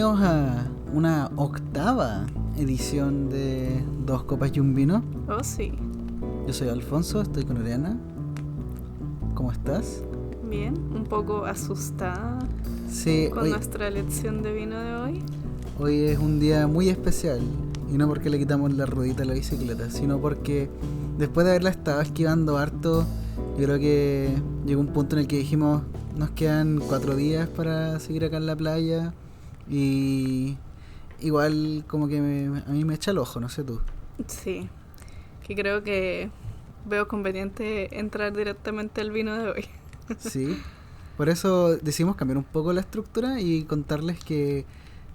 bienvenidos a una octava edición de Dos Copas y un Vino. Oh, sí. Yo soy Alfonso, estoy con Oriana. ¿Cómo estás? Bien, un poco asustada Sí, con nuestra lección de vino de hoy. Hoy es un día muy especial. Y no porque le quitamos la ruedita a la bicicleta, sino porque después de haberla estado esquivando harto, yo creo que llegó un punto en el que dijimos, nos quedan 4 días para seguir acá en la playa. Y igual como que a mí me echa el ojo, no sé tú. Sí, que creo que veo conveniente entrar directamente al vino de hoy. Sí, por eso decidimos cambiar un poco la estructura y contarles que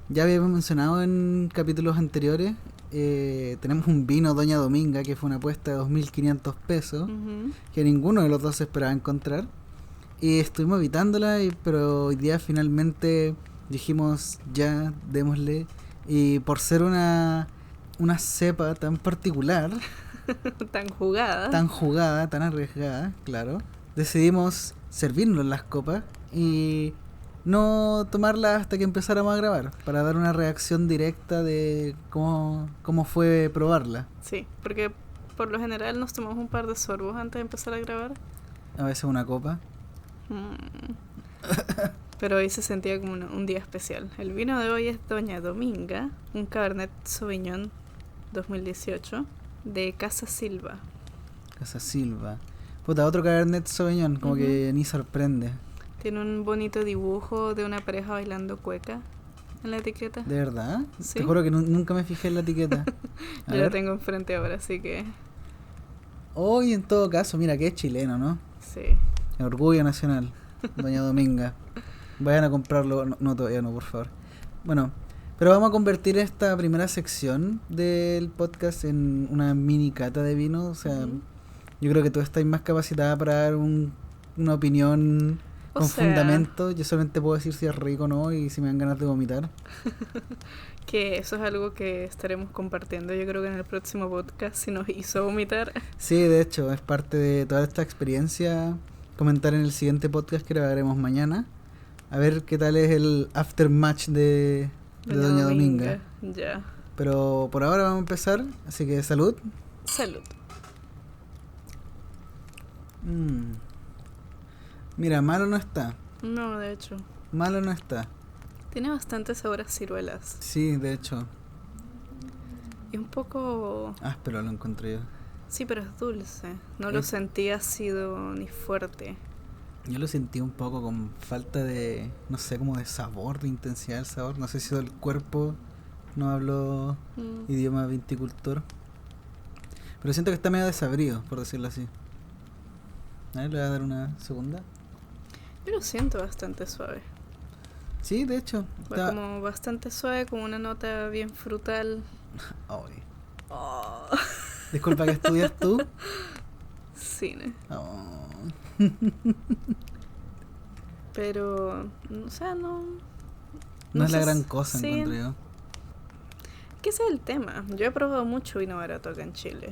ya habíamos mencionado en capítulos anteriores, tenemos un vino Doña Dominga que fue una apuesta de 2.500 pesos, que ninguno de los dos esperaba encontrar, y estuvimos evitándola, pero hoy día finalmente dijimos ya, démosle, y por ser una cepa tan particular, tan jugada, tan arriesgada, claro, decidimos servirnos las copas y no tomarla hasta que empezáramos a grabar, para dar una reacción directa de cómo fue probarla. Sí, porque por lo general nos tomamos un par de sorbos antes de empezar a grabar. A veces una copa. Pero hoy se sentía como un día especial. El vino de hoy es Doña Dominga, un Cabernet Sauvignon 2018 de Casa Silva. Casa Silva. Puta, otro Cabernet Sauvignon, como que ni sorprende. Tiene un bonito dibujo de una pareja bailando cueca en la etiqueta. ¿De verdad? ¿Sí? Te juro que nunca me fijé en la etiqueta. Yo la tengo enfrente ahora, así que... Hoy en todo caso, mira que es chileno, ¿no? Sí. El orgullo nacional, Doña Dominga. Vayan a comprarlo. No, todavía no, por favor. Bueno, pero vamos a convertir esta primera sección del podcast en una mini cata de vino. O sea, yo creo que tú estás más capacitada para dar una opinión con fundamento. Yo solamente puedo decir si es rico o no y si me dan ganas de vomitar. Que eso es algo que estaremos compartiendo, yo creo que en el próximo podcast, si nos hizo vomitar. Sí, de hecho, es parte de toda esta experiencia. Comentar en el siguiente podcast que grabaremos mañana. A ver qué tal es el aftermatch de Doña Dominga. Ya. Pero por ahora vamos a empezar, así que salud. Salud. Mira, malo no está. No, de hecho. Malo no está. Tiene bastante sabor a ciruelas. Sí, de hecho. Y un poco... áspero lo encontré yo. Sí, pero es dulce. No lo sentí ácido ni fuerte. Yo lo sentí un poco con falta de, no sé, como de sabor, de intensidad del sabor. No sé si el cuerpo no hablo idioma viticultor. Pero siento que está medio desabrido, por decirlo así. A ver, le voy a dar una segunda. Yo lo siento bastante suave. Sí, de hecho. Va como bastante suave, como una nota bien frutal. Ay. Oh. Disculpa, ¿qué estudias tú? Cine. Oh. Pero, o sea, no es la gran cosa, sí. Encuentro yo. Que ese es el tema. Yo he probado mucho vino barato acá en Chile.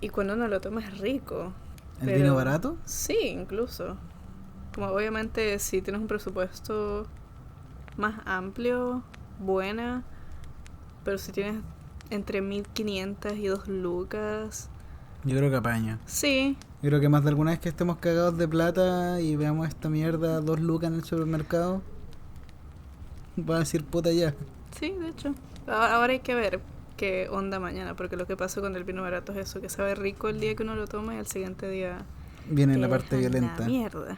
Y cuando uno lo toma es rico. ¿El vino barato? Sí, incluso. Como obviamente si tienes un presupuesto más amplio, buena. Pero si tienes entre 1.500 y 2 lucas... Yo creo que apaña. Sí. Yo creo que más de alguna vez que estemos cagados de plata y veamos esta mierda 2 lucas en el supermercado, van a decir puta ya. Sí, de hecho. Ahora hay que ver qué onda mañana, porque lo que pasa con el vino barato es eso, que sabe rico el día que uno lo toma y al siguiente día viene la parte violenta. Mierda.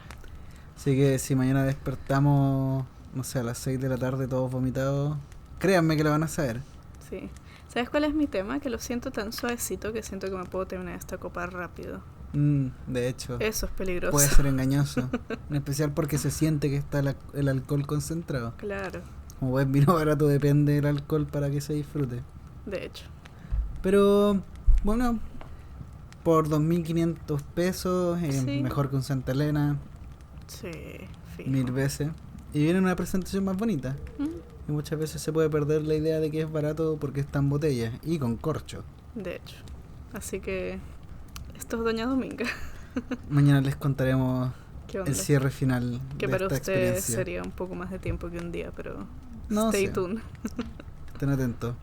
Así que si mañana despertamos, no sé, a las 6 de la tarde todos vomitados, créanme que lo van a saber. Sí. ¿Sabes cuál es mi tema? Que lo siento tan suavecito que siento que me puedo terminar esta copa rápido. De hecho. Eso es peligroso. Puede ser engañoso. En especial porque se siente que está el alcohol concentrado. Claro. Como buen vino barato depende del alcohol para que se disfrute. De hecho. Pero, bueno, por 2.500 pesos, sí. Mejor que un Santa Elena. Sí, fijo. 1000 veces. Y viene en una presentación más bonita. Y muchas veces se puede perder la idea de que es barato porque está en botella y con corcho. De hecho. Así que esto es Doña Dominga. Mañana les contaremos el cierre final que de para esta usted experiencia. Sería un poco más de tiempo que un día, pero No Stay sé. tuned. Estén atentos.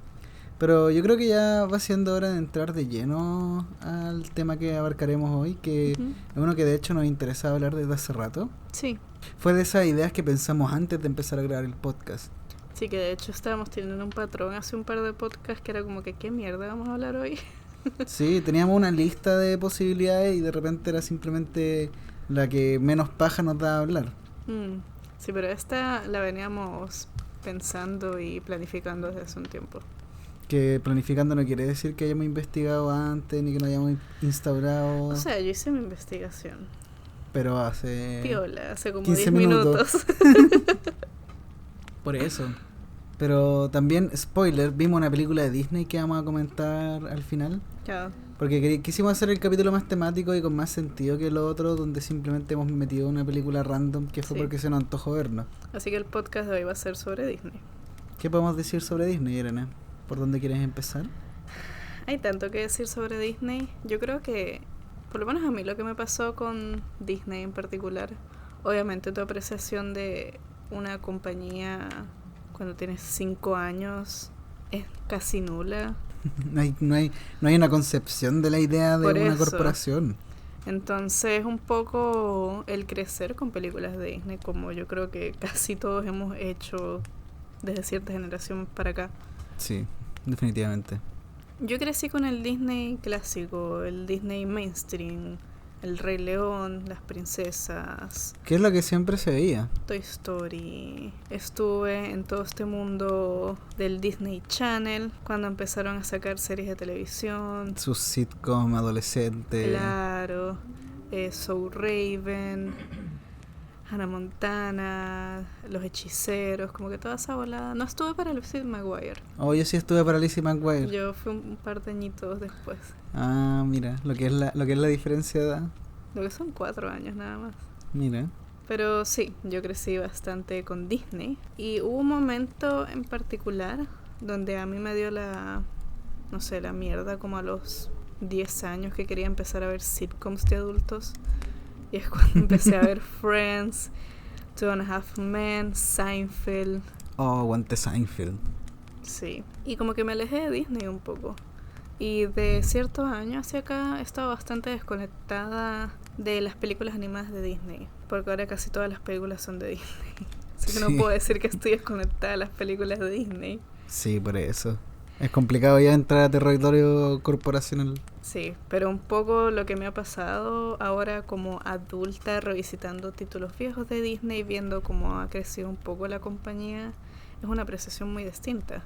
Pero yo creo que ya va siendo hora de entrar de lleno al tema que abarcaremos hoy, que Ujú. es uno que de hecho nos interesaba hablar desde hace rato. Sí, Fue de esas ideas que pensamos antes de empezar a grabar el podcast. sí, que de hecho estábamos teniendo un patrón hace un par de podcasts que era como que, ¿qué mierda vamos a hablar hoy? Sí, teníamos una lista de posibilidades y de repente era simplemente la que menos paja nos da a hablar. Mm, Sí, pero esta la veníamos pensando y planificando desde hace un tiempo. Que planificando no quiere decir que hayamos investigado antes ni que nos hayamos instaurado, O sea, yo hice mi investigación. pero hace Piola, hace como 15 10 minutos. minutos. Por eso. Pero también, spoiler, vimos una película de Disney que vamos a comentar al final. Ya, Porque quisimos hacer el capítulo más temático y con más sentido que lo otro, donde simplemente hemos metido una película random que fue Sí. porque se nos antojó vernos. así que el podcast de hoy va a ser sobre Disney. ¿Qué podemos decir sobre Disney, Irene? ¿Por dónde quieres empezar? Hay tanto que decir sobre Disney. Yo creo que, por lo menos a mí, lo que me pasó con Disney en particular, obviamente tu apreciación de una compañía cuando tienes 5 años es casi nula. No hay una concepción de la idea de Por una eso. corporación. Entonces, un poco el crecer con películas de Disney, como yo creo que casi todos hemos hecho desde cierta generación para acá. Sí, definitivamente. Yo crecí con el Disney clásico, el Disney mainstream, el Rey León, las princesas, ¿Qué es lo que siempre se veía? Toy Story. Estuve en todo este mundo del Disney Channel cuando empezaron a sacar series de televisión. Sus sitcom adolescentes. Claro, So Raven, Hannah Montana, Los Hechiceros, como que toda esa volada. No estuve para Lizzie McGuire. Oh, yo sí estuve para Lizzie McGuire. Yo fui un par de añitos después. Ah, mira, lo que es la diferencia de edad. Lo que son 4 años nada más. Mira. Pero sí, yo crecí bastante con Disney. Y hubo un momento en particular donde a mí me dio no sé, la mierda como a los 10 años que quería empezar a ver sitcoms de adultos. Y es cuando empecé a ver Friends, Two and a Half Men, Seinfeld. Oh, aguante Seinfeld. Sí. Y como que me alejé de Disney un poco. Y de ciertos años hacia acá he estado bastante desconectada de las películas animadas de Disney. Porque ahora casi todas las películas son de Disney. Así que no Sí. puedo decir que estoy desconectada de las películas de Disney. Sí, por eso. Es complicado ya entrar a territorio corporacional. Sí, pero un poco lo que me ha pasado ahora como adulta revisitando títulos viejos de Disney, viendo cómo ha crecido un poco la compañía, es una apreciación muy distinta.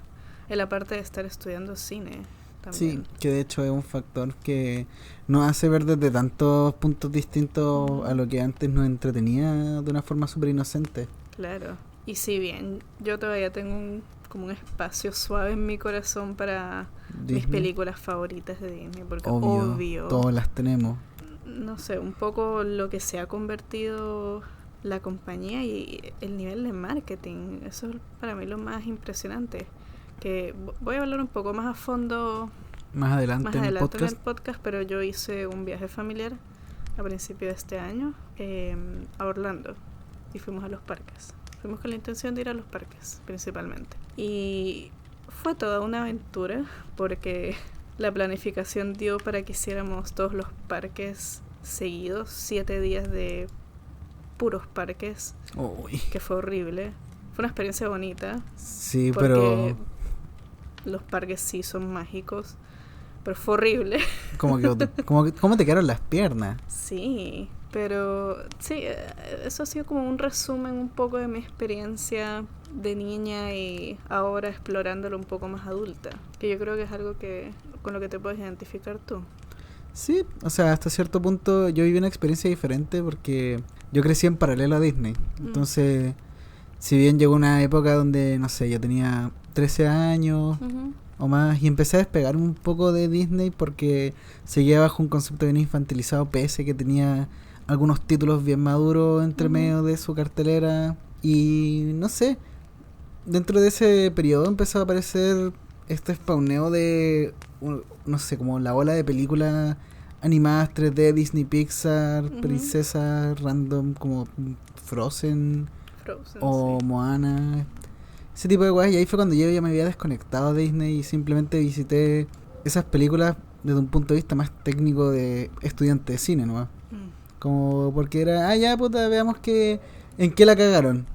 En la parte de estar estudiando cine también. Sí, que de hecho es un factor que nos hace ver desde tantos puntos distintos a lo que antes nos entretenía de una forma súper inocente. Claro. Y si bien yo todavía tengo como un espacio suave en mi corazón para mis Disney, películas favoritas de Disney, porque obvio, todas las tenemos. no sé, un poco lo que se ha convertido la compañía y el nivel de marketing, eso es para mí lo más impresionante. Que voy a hablar un poco más a fondo Más adelante más en el adelante en podcast. el podcast, pero yo hice un viaje familiar a principio de este año a Orlando y fuimos a los parques. Fuimos con la intención de ir a los parques principalmente. Y fue toda una aventura porque la planificación dio para que hiciéramos todos los parques seguidos, 7 días de puros parques, Uy, que fue horrible. Fue una experiencia bonita sí, porque pero los parques sí son mágicos, pero fue horrible. ¿Cómo te quedaron las piernas? Sí, pero sí, eso ha sido como un resumen un poco de mi experiencia de niña y ahora explorándolo un poco más adulta, que yo creo que es algo que con lo que te puedes identificar tú. Sí, o sea, hasta cierto punto yo viví una experiencia diferente porque yo crecí en paralelo a Disney. Entonces, si bien llegó una época donde, no sé, yo tenía 13 años Ujú. o más y empecé a despegar un poco de Disney porque seguía bajo un concepto bien infantilizado, pese que tenía algunos títulos bien maduros entre Ujú. medio de su cartelera. Y no sé, dentro de ese periodo empezó a aparecer este spawneo de, no sé, como la ola de películas animadas 3D, Disney Pixar, Ujú. princesas random como Frozen Frozen, o sí. Moana. ese tipo de weas. Y ahí fue cuando yo ya me había desconectado de Disney y simplemente visité esas películas desde un punto de vista más técnico de estudiante de cine, ¿no? Como porque era, ya puta, veamos en qué la cagaron,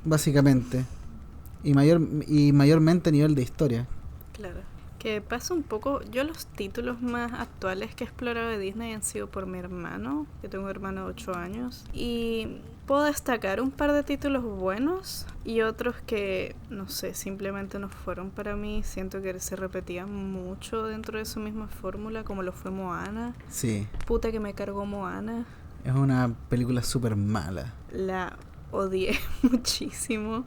básicamente. Y mayormente a nivel de historia. Claro. Que pasa un poco, yo los títulos más actuales que he explorado de Disney han sido por mi hermano. Yo tengo un hermano de 8 años. Y puedo destacar un par de títulos buenos y otros que, no sé, simplemente no fueron para mí. Siento que se repetían mucho dentro de su misma fórmula, como lo fue Moana. Sí. Puta que me cargó Moana. Es una película súper mala. La odié muchísimo.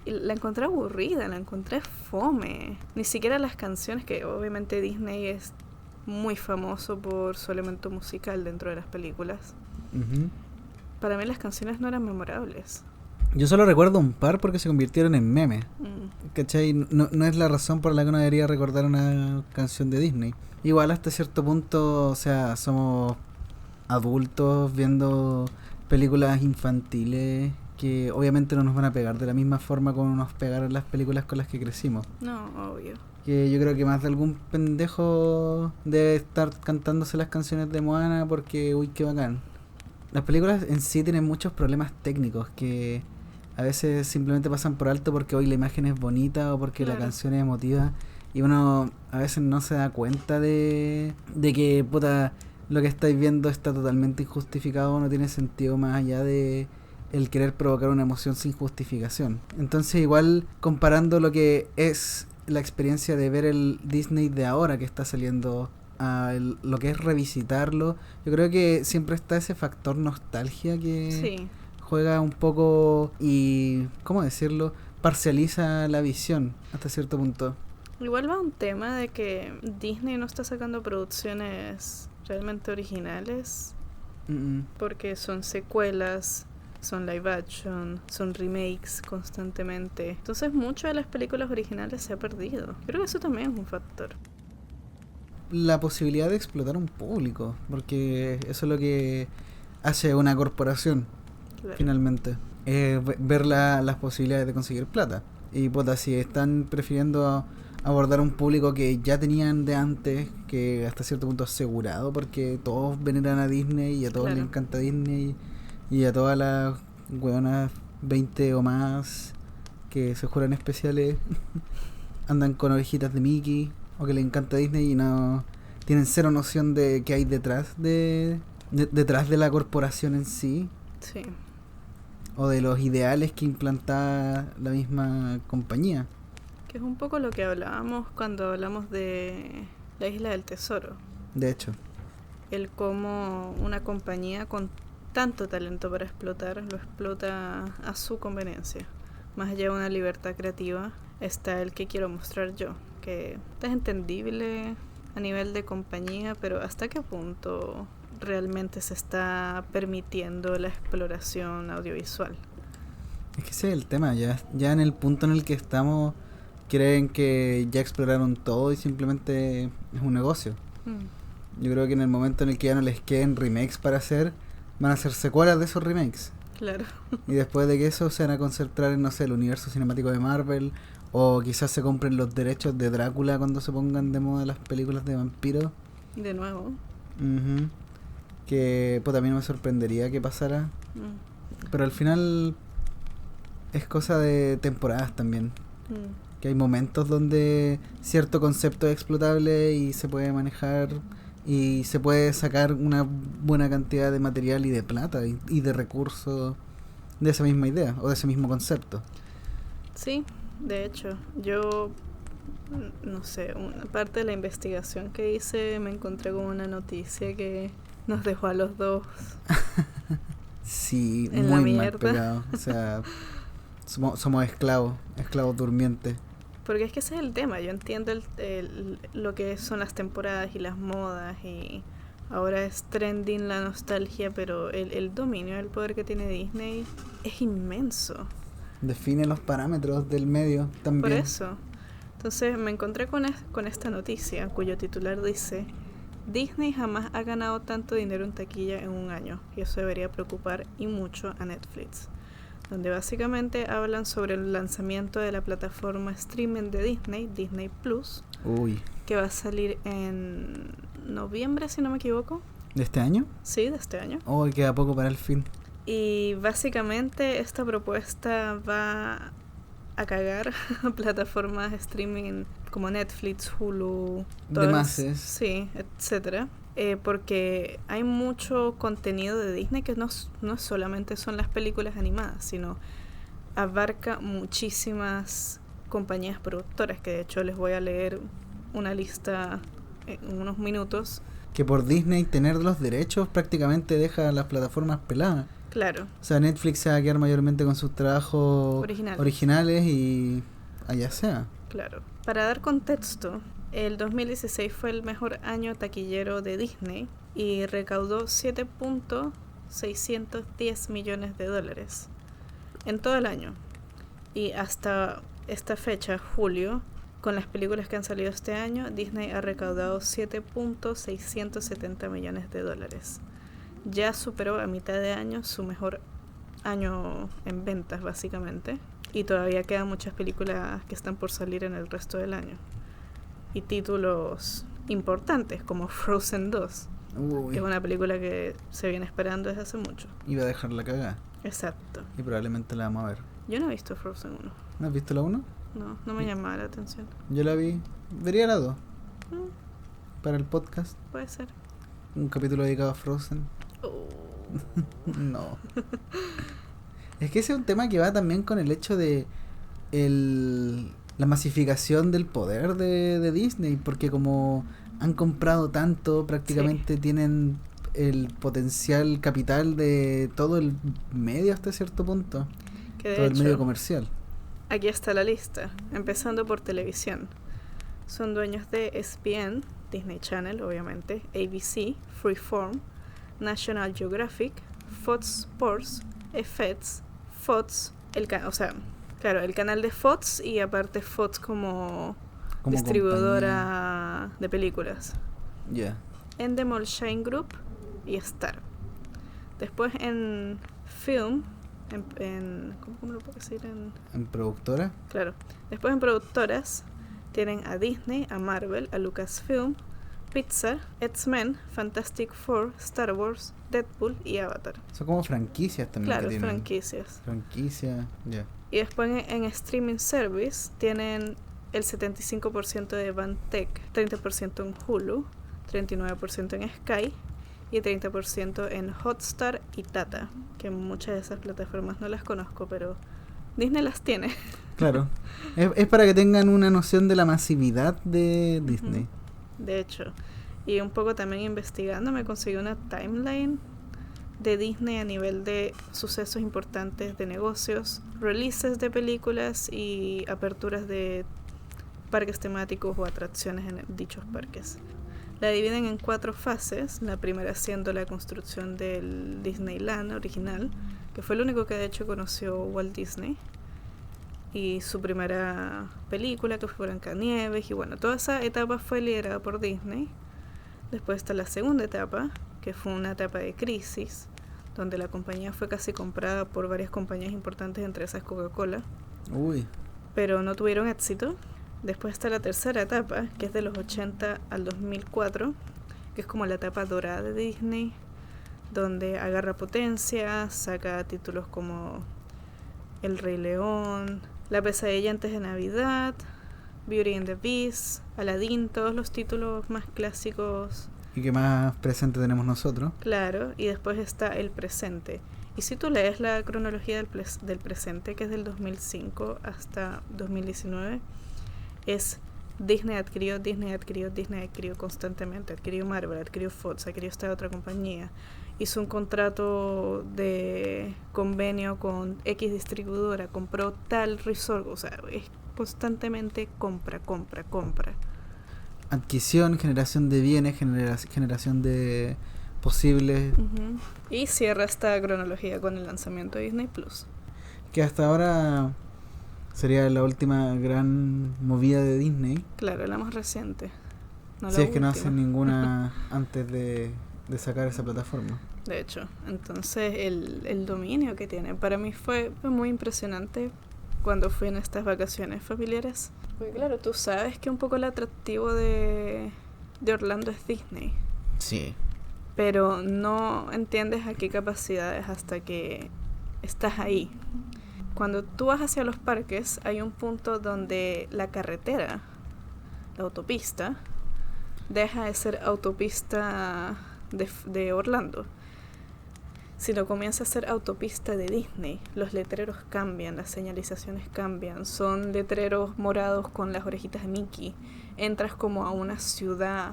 Y la encontré aburrida, la encontré fome. Ni siquiera las canciones, que obviamente Disney es muy famoso por su elemento musical dentro de las películas. Uh-huh. Para mí las canciones no eran memorables. Yo solo recuerdo un par porque se convirtieron en memes. ¿Cachai? No es la razón por la que uno debería recordar una canción de Disney. Igual hasta cierto punto, o sea, somos adultos viendo películas infantiles que obviamente no nos van a pegar de la misma forma como nos pegaron las películas con las que crecimos. No, obvio. Que yo creo que más de algún pendejo debe estar cantándose las canciones de Moana porque, uy, qué bacán. Las películas en sí tienen muchos problemas técnicos que a veces simplemente pasan por alto porque hoy la imagen es bonita o porque Claro. la canción es emotiva y uno a veces no se da cuenta de que, puta, lo que estáis viendo está totalmente injustificado, no tiene sentido más allá de el querer provocar una emoción sin justificación. Entonces igual comparando lo que es la experiencia de ver el Disney de ahora que está saliendo a lo que es revisitarlo, yo creo que siempre está ese factor nostalgia que Sí. juega un poco y, ¿cómo decirlo? Parcializa la visión hasta cierto punto. Igual va un tema de que Disney no está sacando producciones realmente originales porque son secuelas, son live action, son remakes constantemente. Entonces mucho de las películas originales se ha perdido. Creo que eso también es un factor. La posibilidad de explotar un público, porque eso es lo que hace una corporación, Claro. finalmente. Ver las posibilidades de conseguir plata. Y puta, si están prefiriendo abordar un público que ya tenían de antes, que hasta cierto punto asegurado, porque todos veneran a Disney y a todos les encanta Disney y a todas las hueonas 20 o más que se juran especiales andan con orejitas de Mickey o que les encanta Disney y no tienen cero noción de qué hay detrás detrás de la corporación en sí. Sí. O de los ideales que implanta la misma compañía. Que es un poco lo que hablábamos cuando hablamos de la Isla del Tesoro. De hecho. El cómo una compañía con tanto talento para explotar lo explota a su conveniencia. Más allá de una libertad creativa está el que quiero mostrar yo, que es entendible a nivel de compañía, pero ¿hasta qué punto realmente se está permitiendo la exploración audiovisual? Es que ese es el tema, ya en el punto en el que estamos creen que ya exploraron todo y simplemente es un negocio. Yo creo que en el momento en el que ya no les queden remakes para hacer, van a hacer secuelas de esos remakes. Claro. Y después de que eso se van a concentrar en, no sé, el universo cinemático de Marvel, o quizás se compren los derechos de Drácula cuando se pongan de moda las películas de vampiros. De nuevo. Que pues también me sorprendería que pasara. Pero al final es cosa de temporadas también. Que hay momentos donde cierto concepto es explotable y se puede manejar y se puede sacar una buena cantidad de material y de plata y de recursos de esa misma idea o de ese mismo concepto. Sí, de hecho, yo no sé, una parte de la investigación que hice me encontré con una noticia que nos dejó a los dos sí, en muy la mal pegado. O sea, somos esclavos durmientes. Porque es que ese es el tema. Yo entiendo lo que son las temporadas y las modas y ahora es trending la nostalgia, pero el dominio, el poder que tiene Disney es inmenso. Define los parámetros del medio también. Por eso. Entonces me encontré con esta noticia cuyo titular dice: Disney jamás ha ganado tanto dinero en taquilla en un año y eso debería preocupar y mucho a Netflix. donde básicamente hablan sobre el lanzamiento de la plataforma streaming de Disney, Disney Plus, Uy, que va a salir en noviembre, si no me equivoco. ¿de este año? Sí, de este año. Uy, queda poco para el fin. Y básicamente esta propuesta va a cagar plataformas streaming como Netflix, Hulu, sí, etcétera. Porque hay mucho contenido de Disney que no solamente son las películas animadas, sino abarca muchísimas compañías productoras, que de hecho les voy a leer una lista en unos minutos. Que por Disney tener los derechos prácticamente deja las plataformas peladas. Claro. O sea, Netflix se va a quedar mayormente con sus trabajos originales y allá sea. Claro. Para dar contexto, el 2016 fue el mejor año taquillero de Disney y recaudó $7.610 millones en todo el año. Y hasta esta fecha, julio, con las películas que han salido este año, Disney ha recaudado $7.670 millones. Ya superó a mitad de año su mejor año en ventas, básicamente. Y todavía quedan muchas películas que están por salir en el resto del año. Y títulos importantes como Frozen 2, Uy, que es una película que se viene esperando desde hace mucho. iba a dejar la cagada. Exacto. Y probablemente la vamos a ver. Yo no he visto Frozen 1. ¿No has visto la 1? No me llamaba la atención. Yo la vi. Vería la 2. Para el podcast. Puede ser. Un capítulo dedicado a Frozen. No. Es que ese es un tema que va también con el hecho de la masificación del poder de Disney, porque como han comprado tanto, prácticamente tienen el potencial capital de todo el medio hasta cierto punto. Que de todo hecho, el medio comercial. Aquí está la lista, empezando por televisión. Son dueños de ESPN, Disney Channel, obviamente, ABC, Freeform, National Geographic, Fox Sports, FX, Fox, el canal de Fox y aparte Fox como distribuidora de películas. Ya. Endemol Shine Group y Star. Después en Film, ¿cómo lo puedo decir? ¿En productora? Claro. Después en productoras tienen a Disney, a Marvel, a Lucasfilm, Pixar, X-Men, Fantastic Four, Star Wars, Deadpool y Avatar. Son como franquicias también. Claro, que tienen. franquicias. Franquicia, ya. Y después en streaming service tienen el 75% de Vantech, 30% en Hulu, 39% en Sky y 30% en Hotstar y Tata, que muchas de esas plataformas no las conozco, pero Disney las tiene. Claro, es para que tengan una noción de la masividad de Disney. De hecho, y un poco también investigando me conseguí una timeline de Disney a nivel de sucesos importantes de negocios, releases de películas y aperturas de parques temáticos o atracciones en dichos parques. La dividen en 4 fases, la primera siendo la construcción del Disneyland original, que fue el único que de hecho conoció Walt Disney, y su primera película, que fue Blancanieves, y bueno, toda esa etapa fue liderada por Disney. Después está la segunda etapa, que fue una etapa de crisis, donde la compañía fue casi comprada por varias compañías importantes, entre esas Coca-Cola. Uy. Pero no tuvieron éxito. Después está la tercera etapa, que es de los 80 al 2004, que es como la etapa dorada de Disney, donde agarra potencia, saca títulos como El Rey León, La Pesadilla antes de Navidad, Beauty and the Beast, Aladdin, todos los títulos más clásicos. ¿Y qué más presente tenemos nosotros? Claro, y después está el presente. Y si tú lees la cronología del presente, que es del 2005 hasta 2019, es Disney adquirió constantemente, adquirió Marvel, adquirió Fox, adquirió esta otra compañía, hizo un contrato de convenio con X distribuidora, compró tal resort, o sea, es constantemente compra. Adquisición, generación de bienes, generación de posibles. Y cierra esta cronología con el lanzamiento de Disney Plus. Que hasta ahora sería la última gran movida de Disney. Claro, la más reciente. Si es que no hacen ninguna antes de sacar esa plataforma. de hecho. Entonces el dominio que tiene para mí fue muy impresionante cuando fui en estas vacaciones familiares. Porque claro, tú sabes que un poco el atractivo de Orlando es Disney. Sí. Pero no entiendes a qué capacidades hasta que estás ahí. Cuando tú vas hacia los parques, hay un punto donde la carretera, la autopista, deja de ser autopista de Orlando, sino comienza a ser autopista de Disney. Los letreros cambian, las señalizaciones cambian, son letreros morados con las orejitas de Mickey. Entras como a una ciudad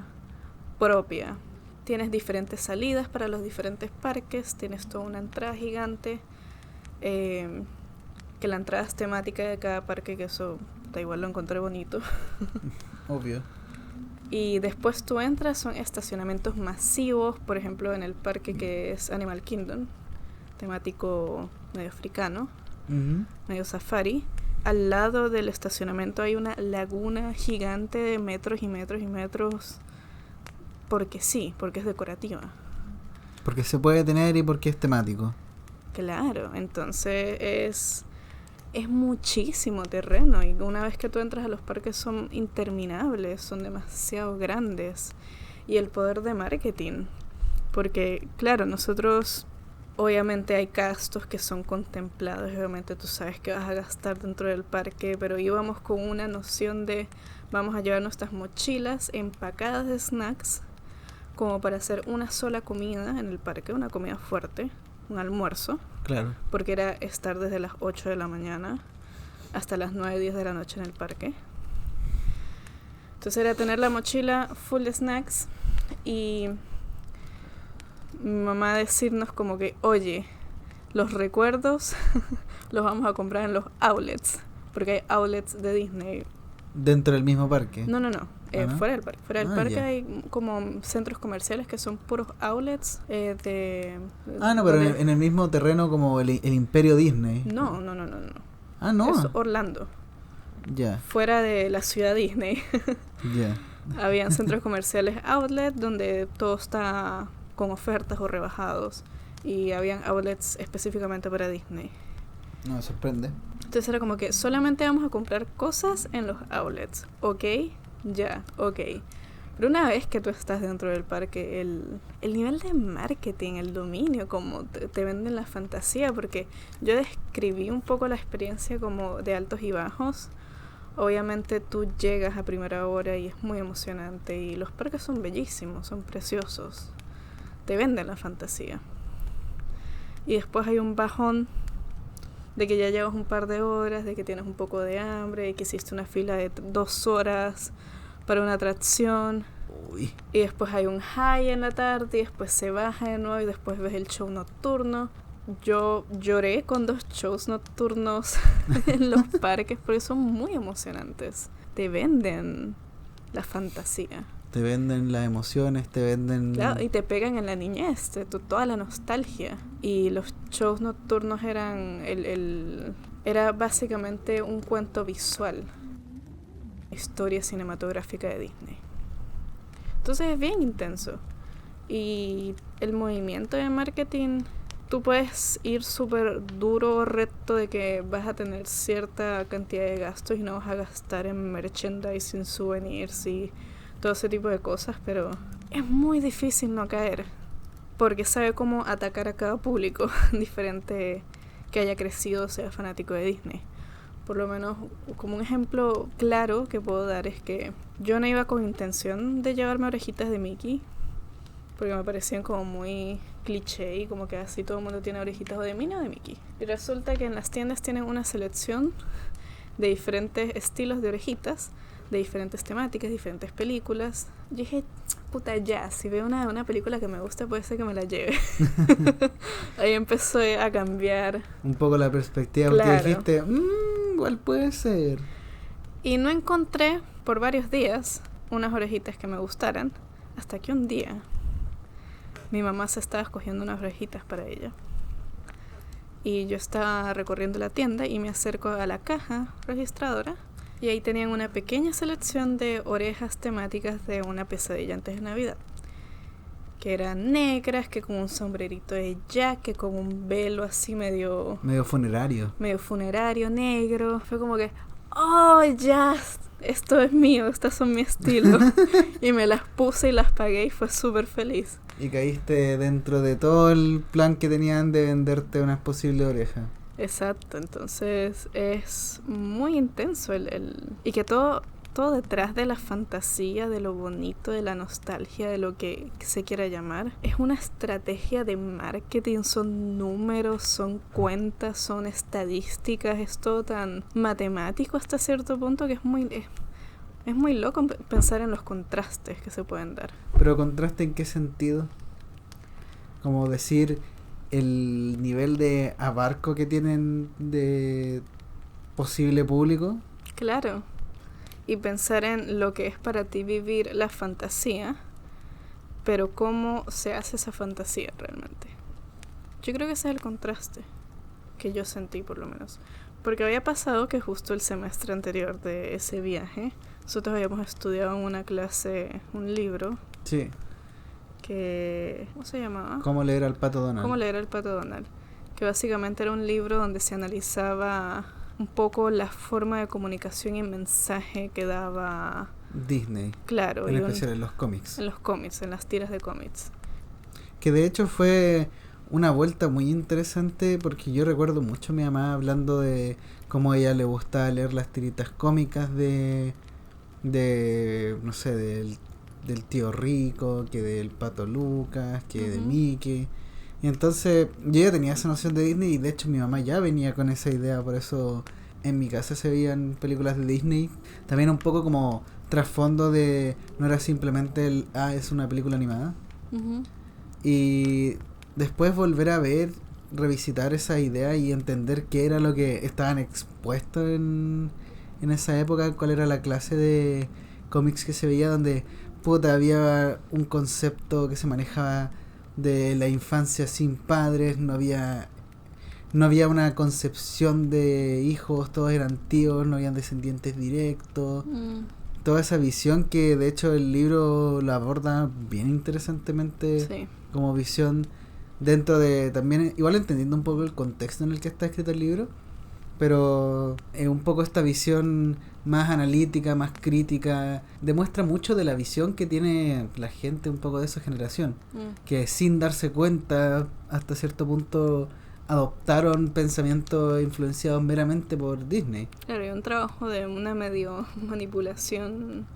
propia. Tienes diferentes salidas para los diferentes parques, tienes toda una entrada gigante, que la entrada es temática de cada parque, que eso da igual, lo encontré bonito. Obvio. Y después tú entras, son estacionamientos masivos, por ejemplo en el parque que es Animal Kingdom, temático medio africano, medio safari. Al lado del estacionamiento hay una laguna gigante de metros y metros y metros, porque sí, porque es decorativa. Porque se puede tener y porque es temático. Claro, entonces es muchísimo terreno, y una vez que tú entras a los parques son interminables, son demasiado grandes. Y el poder de marketing, porque claro, nosotros obviamente hay gastos que son contemplados, obviamente tú sabes que vas a gastar dentro del parque, pero íbamos con una noción de vamos a llevar nuestras mochilas empacadas de snacks como para hacer una sola comida en el parque, una comida fuerte, un almuerzo. Claro. Porque era estar desde las 8 de la mañana hasta las 9, 10 de la noche en el parque. Entonces era tener la mochila full de snacks y mi mamá decirnos como que, oye, los recuerdos los vamos a comprar en los outlets, porque hay outlets de Disney. ¿Dentro del mismo parque? No. ¿No? Fuera del parque. Fuera del parque ya. hay como centros comerciales que son puros outlets de... pero en el mismo terreno como el Imperio Disney. No. Ah, no. Es Orlando. Ya. Fuera de la ciudad Disney. Ya. Habían centros comerciales outlet donde todo está con ofertas o rebajados. Y habían outlets específicamente para Disney. No, me sorprende. Entonces era como que solamente vamos a comprar cosas en los outlets. ¿Ok? Ya, ok. Pero una vez que tú estás dentro del parque, el nivel de marketing, el dominio, como te venden la fantasía, porque yo describí un poco la experiencia como de altos y bajos. Obviamente tú llegas a primera hora y es muy emocionante, y los parques son bellísimos, son preciosos. Te venden la fantasía. Y después hay un bajón de que ya llevas un par de horas, de que tienes un poco de hambre, de que hiciste una fila de 2 horas para una atracción. Uy. Y después hay un high en la tarde y después se baja de nuevo y después ves el show nocturno. Yo lloré con 2 shows nocturnos en los parques porque son muy emocionantes. Te venden la fantasía. Te venden las emociones, te venden... Claro, y te pegan en la niñez, toda la nostalgia. Y los shows nocturnos eran era básicamente un cuento visual, historia cinematográfica de Disney. Entonces es bien intenso. Y el movimiento de marketing, tú puedes ir súper duro, recto, de que vas a tener cierta cantidad de gastos y no vas a gastar en merchandising, souvenirs y todo ese tipo de cosas, pero es muy difícil no caer, porque sabe cómo atacar a cada público diferente que haya crecido, sea fanático de Disney. Por lo menos, como un ejemplo claro que puedo dar es que yo no iba con intención de llevarme orejitas de Mickey, porque me parecían como muy cliché y como que así todo el mundo tiene orejitas o de Minnie o de Mickey. Y resulta que en las tiendas tienen una selección de diferentes estilos de orejitas, de diferentes temáticas, diferentes películas. Yo dije, puta, ya, si veo una película que me gusta, puede ser que me la lleve. Ahí empezó a cambiar un poco la perspectiva, claro. Porque dijiste, igual puede ser. Y no encontré por varios días unas orejitas que me gustaran, hasta que un día mi mamá se estaba escogiendo unas orejitas para ella. Y yo estaba recorriendo la tienda y me acerco a la caja registradora. Y ahí tenían una pequeña selección de orejas temáticas de Una pesadilla antes de Navidad. que eran negras, que con un sombrerito de jack, que con un velo así medio funerario negro. Fue como que, oh, ya, esto es mío, estas son mi estilo. Y me las puse y las pagué y fue súper feliz. Y caíste dentro de todo el plan que tenían de venderte unas posibles orejas. Exacto, entonces es muy intenso y que todo detrás de la fantasía, de lo bonito, de la nostalgia, de lo que se quiera llamar, es una estrategia de marketing, son números, son cuentas, son estadísticas, es todo tan matemático hasta cierto punto que es muy loco pensar en los contrastes que se pueden dar. ¿Pero contraste en qué sentido? Como decir, el nivel de abarco que tienen de posible público. Claro. Y pensar en lo que es para ti vivir la fantasía, pero cómo se hace esa fantasía realmente. Yo creo que ese es el contraste que yo sentí, por lo menos. Porque había pasado que justo el semestre anterior de ese viaje, nosotros habíamos estudiado en una clase un libro. Sí. ¿Cómo se llamaba? ¿Cómo leer al Pato Donald? ¿Cómo leer al Pato Donald? Que básicamente era un libro donde se analizaba un poco la forma de comunicación y mensaje que daba Disney. Claro. En especial en los cómics. En los cómics, en las tiras de cómics. Que de hecho fue una vuelta muy interesante porque yo recuerdo mucho a mi mamá hablando de cómo a ella le gustaba leer las tiritas cómicas de no sé, del tío Rico, que del Pato Lucas, que de Mickey. Y entonces yo ya tenía esa noción de Disney y de hecho mi mamá ya venía con esa idea, por eso en mi casa se veían películas de Disney. También un poco como trasfondo de, no era simplemente es una película animada. Y después volver a ver, revisitar esa idea y entender qué era lo que estaban expuestos en esa época, cuál era la clase de cómics que se veía, donde había un concepto que se manejaba de la infancia sin padres, no había una concepción de hijos, todos eran tíos, no habían descendientes directos. Toda esa visión que de hecho el libro la aborda bien interesantemente. Sí. Como visión dentro de también, igual entendiendo un poco el contexto en el que está escrito el libro, pero un poco esta visión más analítica, más crítica, demuestra mucho de la visión que tiene la gente un poco de esa generación, que sin darse cuenta hasta cierto punto adoptaron pensamientos influenciados meramente por Disney. Claro, y un trabajo de una medio manipulación.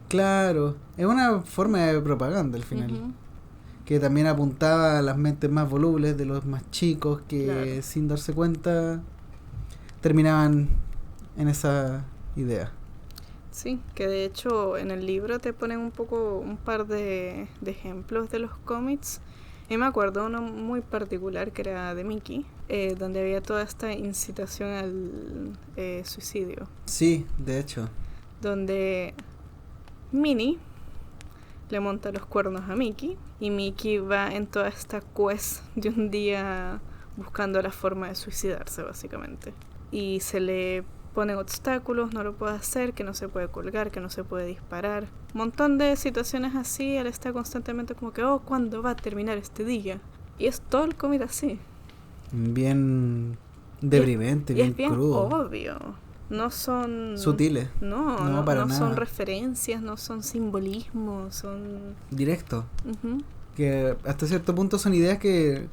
Claro, es una forma de propaganda al final. Que también apuntaba a las mentes más volubles de los más chicos que sin darse cuenta terminaban en esa idea. Sí, que de hecho en el libro te ponen un par de ejemplos de los cómics. Y me acuerdo uno muy particular que era de Mickey, donde había toda esta incitación al suicidio. Sí, de hecho. Donde Minnie le monta los cuernos a Mickey y Mickey va en toda esta quest de un día buscando la forma de suicidarse, básicamente. Y se le ponen obstáculos, no lo puede hacer, que no se puede colgar, que no se puede disparar. Un montón de situaciones así, él está constantemente como que, ¿cuándo va a terminar este día? Y es todo el cómic así. Bien deprimente, bien crudo. Obvio. No son sutiles. No para nada. Son referencias, no son simbolismos, son directo. Que hasta cierto punto son ideas que,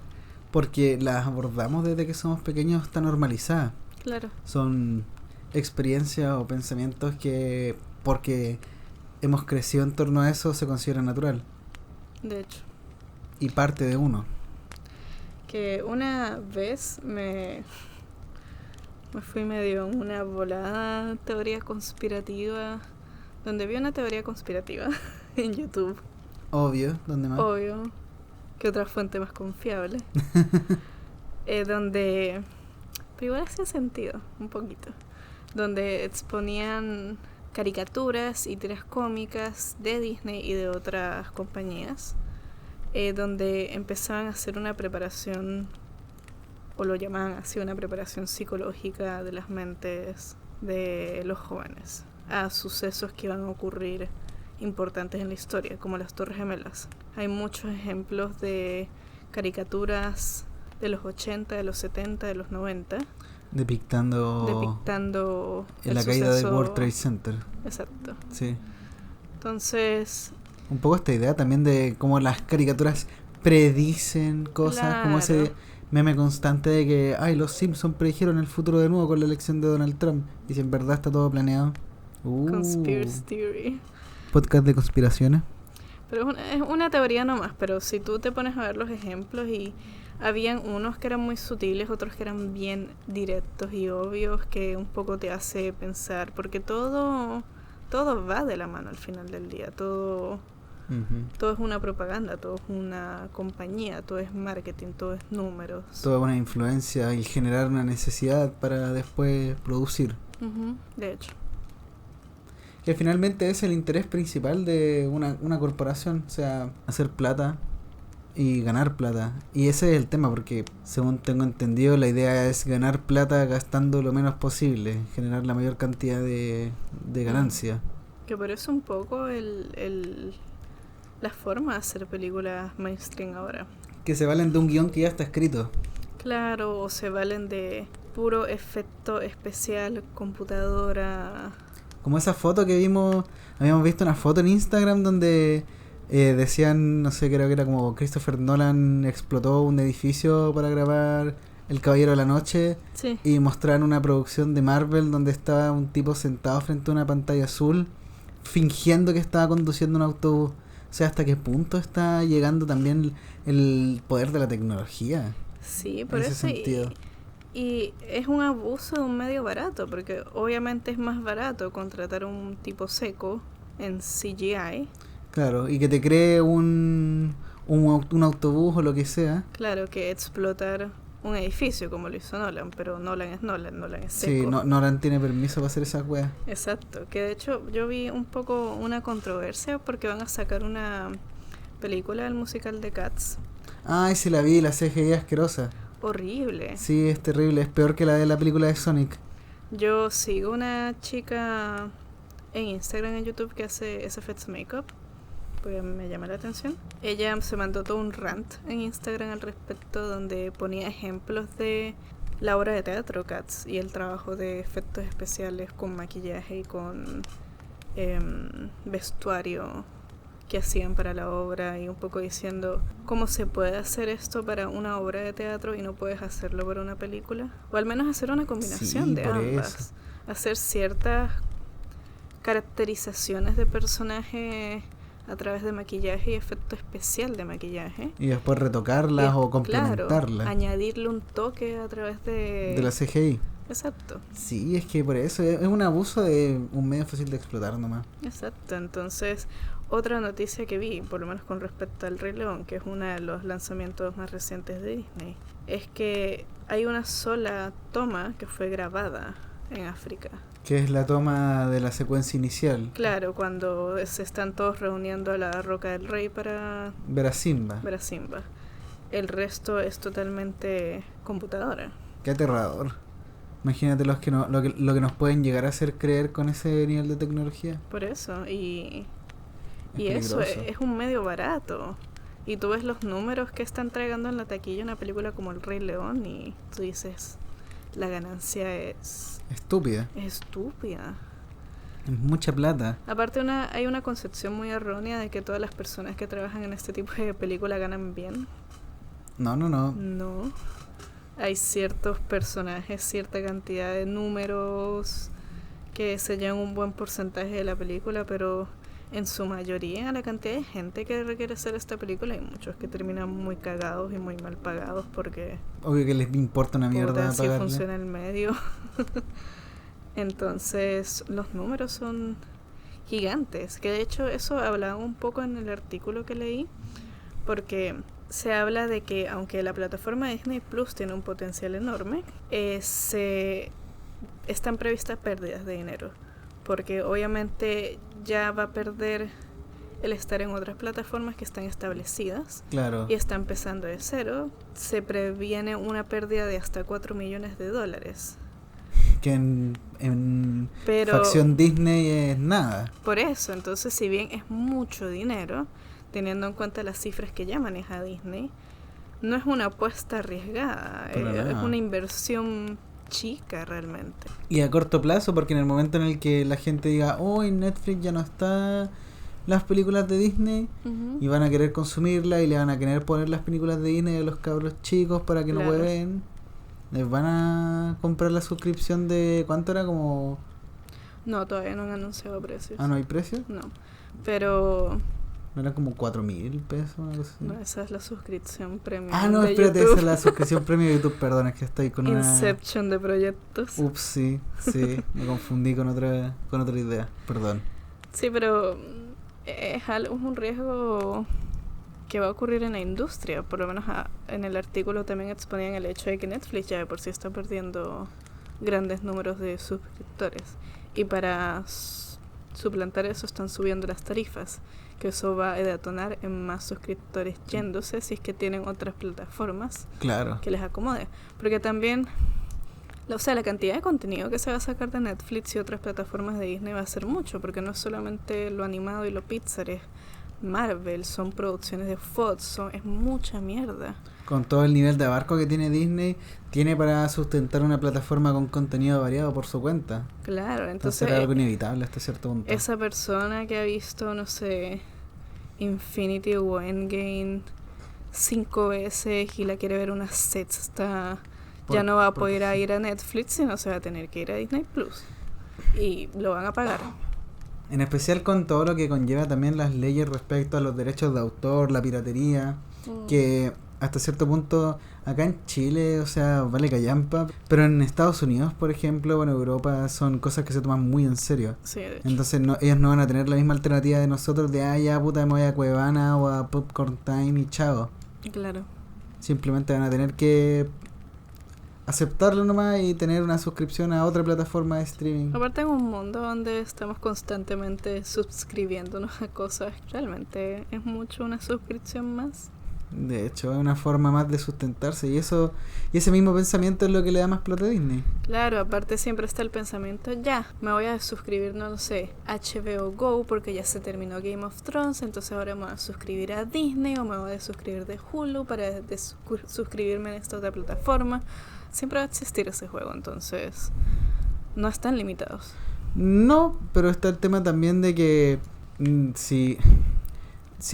porque las abordamos desde que somos pequeños, están normalizadas. Claro. Son experiencias o pensamientos que, porque hemos crecido en torno a eso, se considera natural. De hecho. Y parte de uno. Que una vez me fui medio en una volada teoría conspirativa, donde vi una teoría conspirativa en YouTube. Obvio, ¿dónde más? Obvio. ¿Qué otra fuente más confiable? Donde... Pero igual hacía sentido, un poquito. Donde exponían caricaturas y tiras cómicas de Disney y de otras compañías, donde empezaban a hacer una preparación, o lo llamaban así, una preparación psicológica de las mentes de los jóvenes a sucesos que iban a ocurrir importantes en la historia, como las Torres Gemelas. Hay muchos ejemplos de caricaturas de los 80, de los 70, de los 90, depictando el la caída del suceso. World Trade Center. Exacto. Sí. Entonces, Un poco esta idea también de cómo las caricaturas predicen cosas, como ese claro, meme constante de que, ay, los Simpsons predijeron el futuro de nuevo con la elección de Donald Trump. Y si en verdad está todo planeado. conspiracy theory. Podcast de conspiraciones. Pero es una teoría nomás, pero si tú te pones a ver los ejemplos y habían unos que eran muy sutiles, otros que eran bien directos y obvios, que un poco te hace pensar, porque todo va de la mano al final del día, todo es una propaganda, todo es una compañía, todo es marketing, todo es números. Toda una influencia y generar una necesidad para después producir. De hecho. Que finalmente es el interés principal de una corporación, o sea, hacer plata y ganar plata. Y ese es el tema, porque según tengo entendido, la idea es ganar plata gastando lo menos posible, generar la mayor cantidad de ganancia. Que por eso un poco la forma de hacer películas mainstream ahora. Que se valen de un guión que ya está escrito. Claro, o se valen de puro efecto especial, computadora. Como esa foto que habíamos visto una foto en Instagram donde decían, no sé, creo que era como Christopher Nolan explotó un edificio para grabar El Caballero de la Noche. Sí. Y mostraron una producción de Marvel donde estaba un tipo sentado frente a una pantalla azul fingiendo que estaba conduciendo un autobús. O sea, ¿hasta qué punto está llegando también el poder de la tecnología? Sí, por en ese eso. sentido. Y es un abuso de un medio barato, porque obviamente es más barato contratar a un tipo seco en CGI. Claro, y que te cree un autobús o lo que sea. Claro, que explotar un edificio como lo hizo Nolan, pero Nolan es seco. Sí, Nolan tiene permiso para hacer esa wea. Exacto, que de hecho yo vi un poco una controversia porque van a sacar una película del musical de Cats. Ay, sí la vi, la CGI asquerosa. Horrible. Sí, es terrible, es peor que la de la película de Sonic. Yo sigo una chica en Instagram, en YouTube, que hace SFX Makeup, porque me llama la atención. Ella se mandó todo un rant en Instagram al respecto, donde ponía ejemplos de la obra de teatro Cats y el trabajo de efectos especiales con maquillaje y con vestuario que hacían para la obra, y un poco diciendo cómo se puede hacer esto para una obra de teatro y no puedes hacerlo para una película, o al menos hacer una combinación Sí, de por ambas, eso. hacer ciertas caracterizaciones de personaje a través de maquillaje y efecto especial de maquillaje, Y después retocarlas o claro, complementarlas. añadirle un toque a través De la CGI. Exacto. Sí, es que por eso es un abuso de un medio fácil de explotar nomás. Exacto, entonces otra noticia que vi, por lo menos con respecto al Rey León, que es uno de los lanzamientos más recientes de Disney, es que hay una sola toma que fue grabada en África. Que es la toma de la secuencia inicial. Claro, cuando se están todos reuniendo a la Roca del Rey para Ver a Simba. ver a Simba. El resto es totalmente computadora. Qué aterrador. Imagínate lo que nos pueden llegar a hacer creer con ese nivel de tecnología. Por eso, y Es eso peligroso. es un medio barato. Y tú ves los números que están entregando en la taquilla una película como El Rey León y tú dices, la ganancia es Estúpida. estúpida. Es mucha plata. Aparte hay una concepción muy errónea de que todas las personas que trabajan en este tipo de película ganan bien. No. No. Hay ciertos personajes, cierta cantidad de números que se llevan un buen porcentaje de la película, pero en su mayoría la cantidad de gente que requiere hacer esta película, hay muchos que terminan muy cagados y muy mal pagados porque Obvio que les importa una mierda puta, así pagarle. funciona el medio. Entonces los números son gigantes, que de hecho eso hablaba un poco en el artículo que leí, porque se habla de que aunque la plataforma Disney Plus tiene un potencial enorme, están previstas pérdidas de dinero, porque obviamente ya va a perder el estar en otras plataformas que están establecidas. Claro. Y está empezando de cero. Se previene una pérdida de hasta $4 millones. Que en Pero facción Disney es nada. por eso, entonces si bien es mucho dinero, teniendo en cuenta las cifras que ya maneja Disney, no es una apuesta arriesgada, Para es nada. una inversión chica realmente. Y a corto plazo, porque en el momento en el que la gente diga, oh, en Netflix ya no está las películas de Disney, Ujú. y van a querer consumirla y le van a querer poner las películas de Disney a los cabros chicos para que no Claro. hueven, les van a comprar la suscripción de... ¿Cuánto era? Como... No, todavía no han anunciado precios. Ah, ¿no hay precio? No, pero ¿No era como 4.000 pesos? Una cosa así? no, esa es la suscripción premium Ah, no, de espérate, YouTube. esa es la suscripción premium de YouTube, perdón, es que estoy con una... Inception de proyectos. Ups, sí, me confundí con otra idea, perdón. Sí, pero es un riesgo que va a ocurrir en la industria. Por lo menos en el artículo también exponían el hecho de que Netflix ya de por sí está perdiendo grandes números de suscriptores. Y para suplantar eso están subiendo las tarifas, que eso va a detonar en más suscriptores yéndose si es que tienen otras plataformas Claro. que les acomode. Porque también, o sea, la cantidad de contenido que se va a sacar de Netflix y otras plataformas de Disney va a ser mucho, porque no es solamente lo animado y lo Pixar, es Marvel, son producciones de Fox, es mucha mierda. Con todo el nivel de abarco que tiene Disney, tiene para sustentar una plataforma con contenido variado por su cuenta. Claro, Entonces entonces era algo inevitable hasta cierto punto. esa persona que ha visto, no sé, Infinity o Endgame 5 veces y la quiere ver una sexta, ya no va a poder ir a Netflix, sino se va a tener que ir a Disney Plus. Y lo van a pagar. En especial con todo lo que conlleva también las leyes respecto a los derechos de autor, la piratería, que hasta cierto punto acá en Chile, o sea, vale callampa, pero en Estados Unidos, por ejemplo, o en Europa son cosas que se toman muy en serio. Sí, de hecho. Entonces ellos no van a tener la misma alternativa de nosotros de, ya puta, me voy a Cuevana o a Popcorn Time y chao. Claro. Simplemente van a tener que aceptarlo nomás y tener una suscripción a otra plataforma de streaming. Aparte en un mundo donde estamos constantemente suscribiéndonos a cosas, realmente es mucho una suscripción más. De hecho, es una forma más de sustentarse y ese mismo pensamiento es lo que le da más plata a Disney. Claro, aparte siempre está el pensamiento, ya, me voy a suscribir, no lo sé, HBO Go porque ya se terminó Game of Thrones, entonces ahora me voy a suscribir a Disney o me voy a suscribir de Hulu para suscribirme en esta otra plataforma. Siempre va a existir ese juego, entonces no están limitados. No, pero está el tema también de que si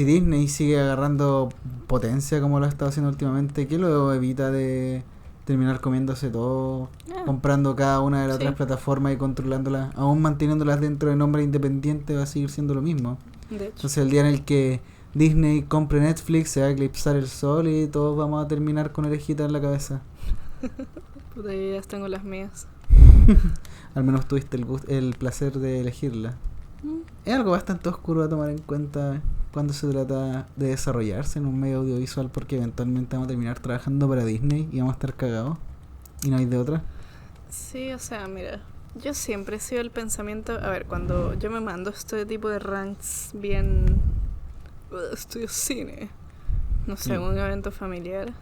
Disney sigue agarrando potencia como lo ha estado haciendo últimamente, ¿qué lo evita de terminar comiéndose todo, comprando cada una de las otras plataformas y controlándolas, aún manteniéndolas dentro de nombre independiente, va a seguir siendo lo mismo? De hecho. Entonces el día en el que Disney compre Netflix se va a eclipsar el sol y todos vamos a terminar con orejitas en la cabeza. Puta, yo ya tengo las mías. Al menos tuviste el placer de elegirla. Es algo bastante oscuro a tomar en cuenta cuando se trata de desarrollarse en un medio audiovisual, porque eventualmente vamos a terminar trabajando para Disney y vamos a estar cagados y no hay de otra. Sí, o sea, mira, yo siempre he sido el pensamiento, a ver, cuando yo me mando este tipo de ranks bien estudio cine, no sé, un evento familiar,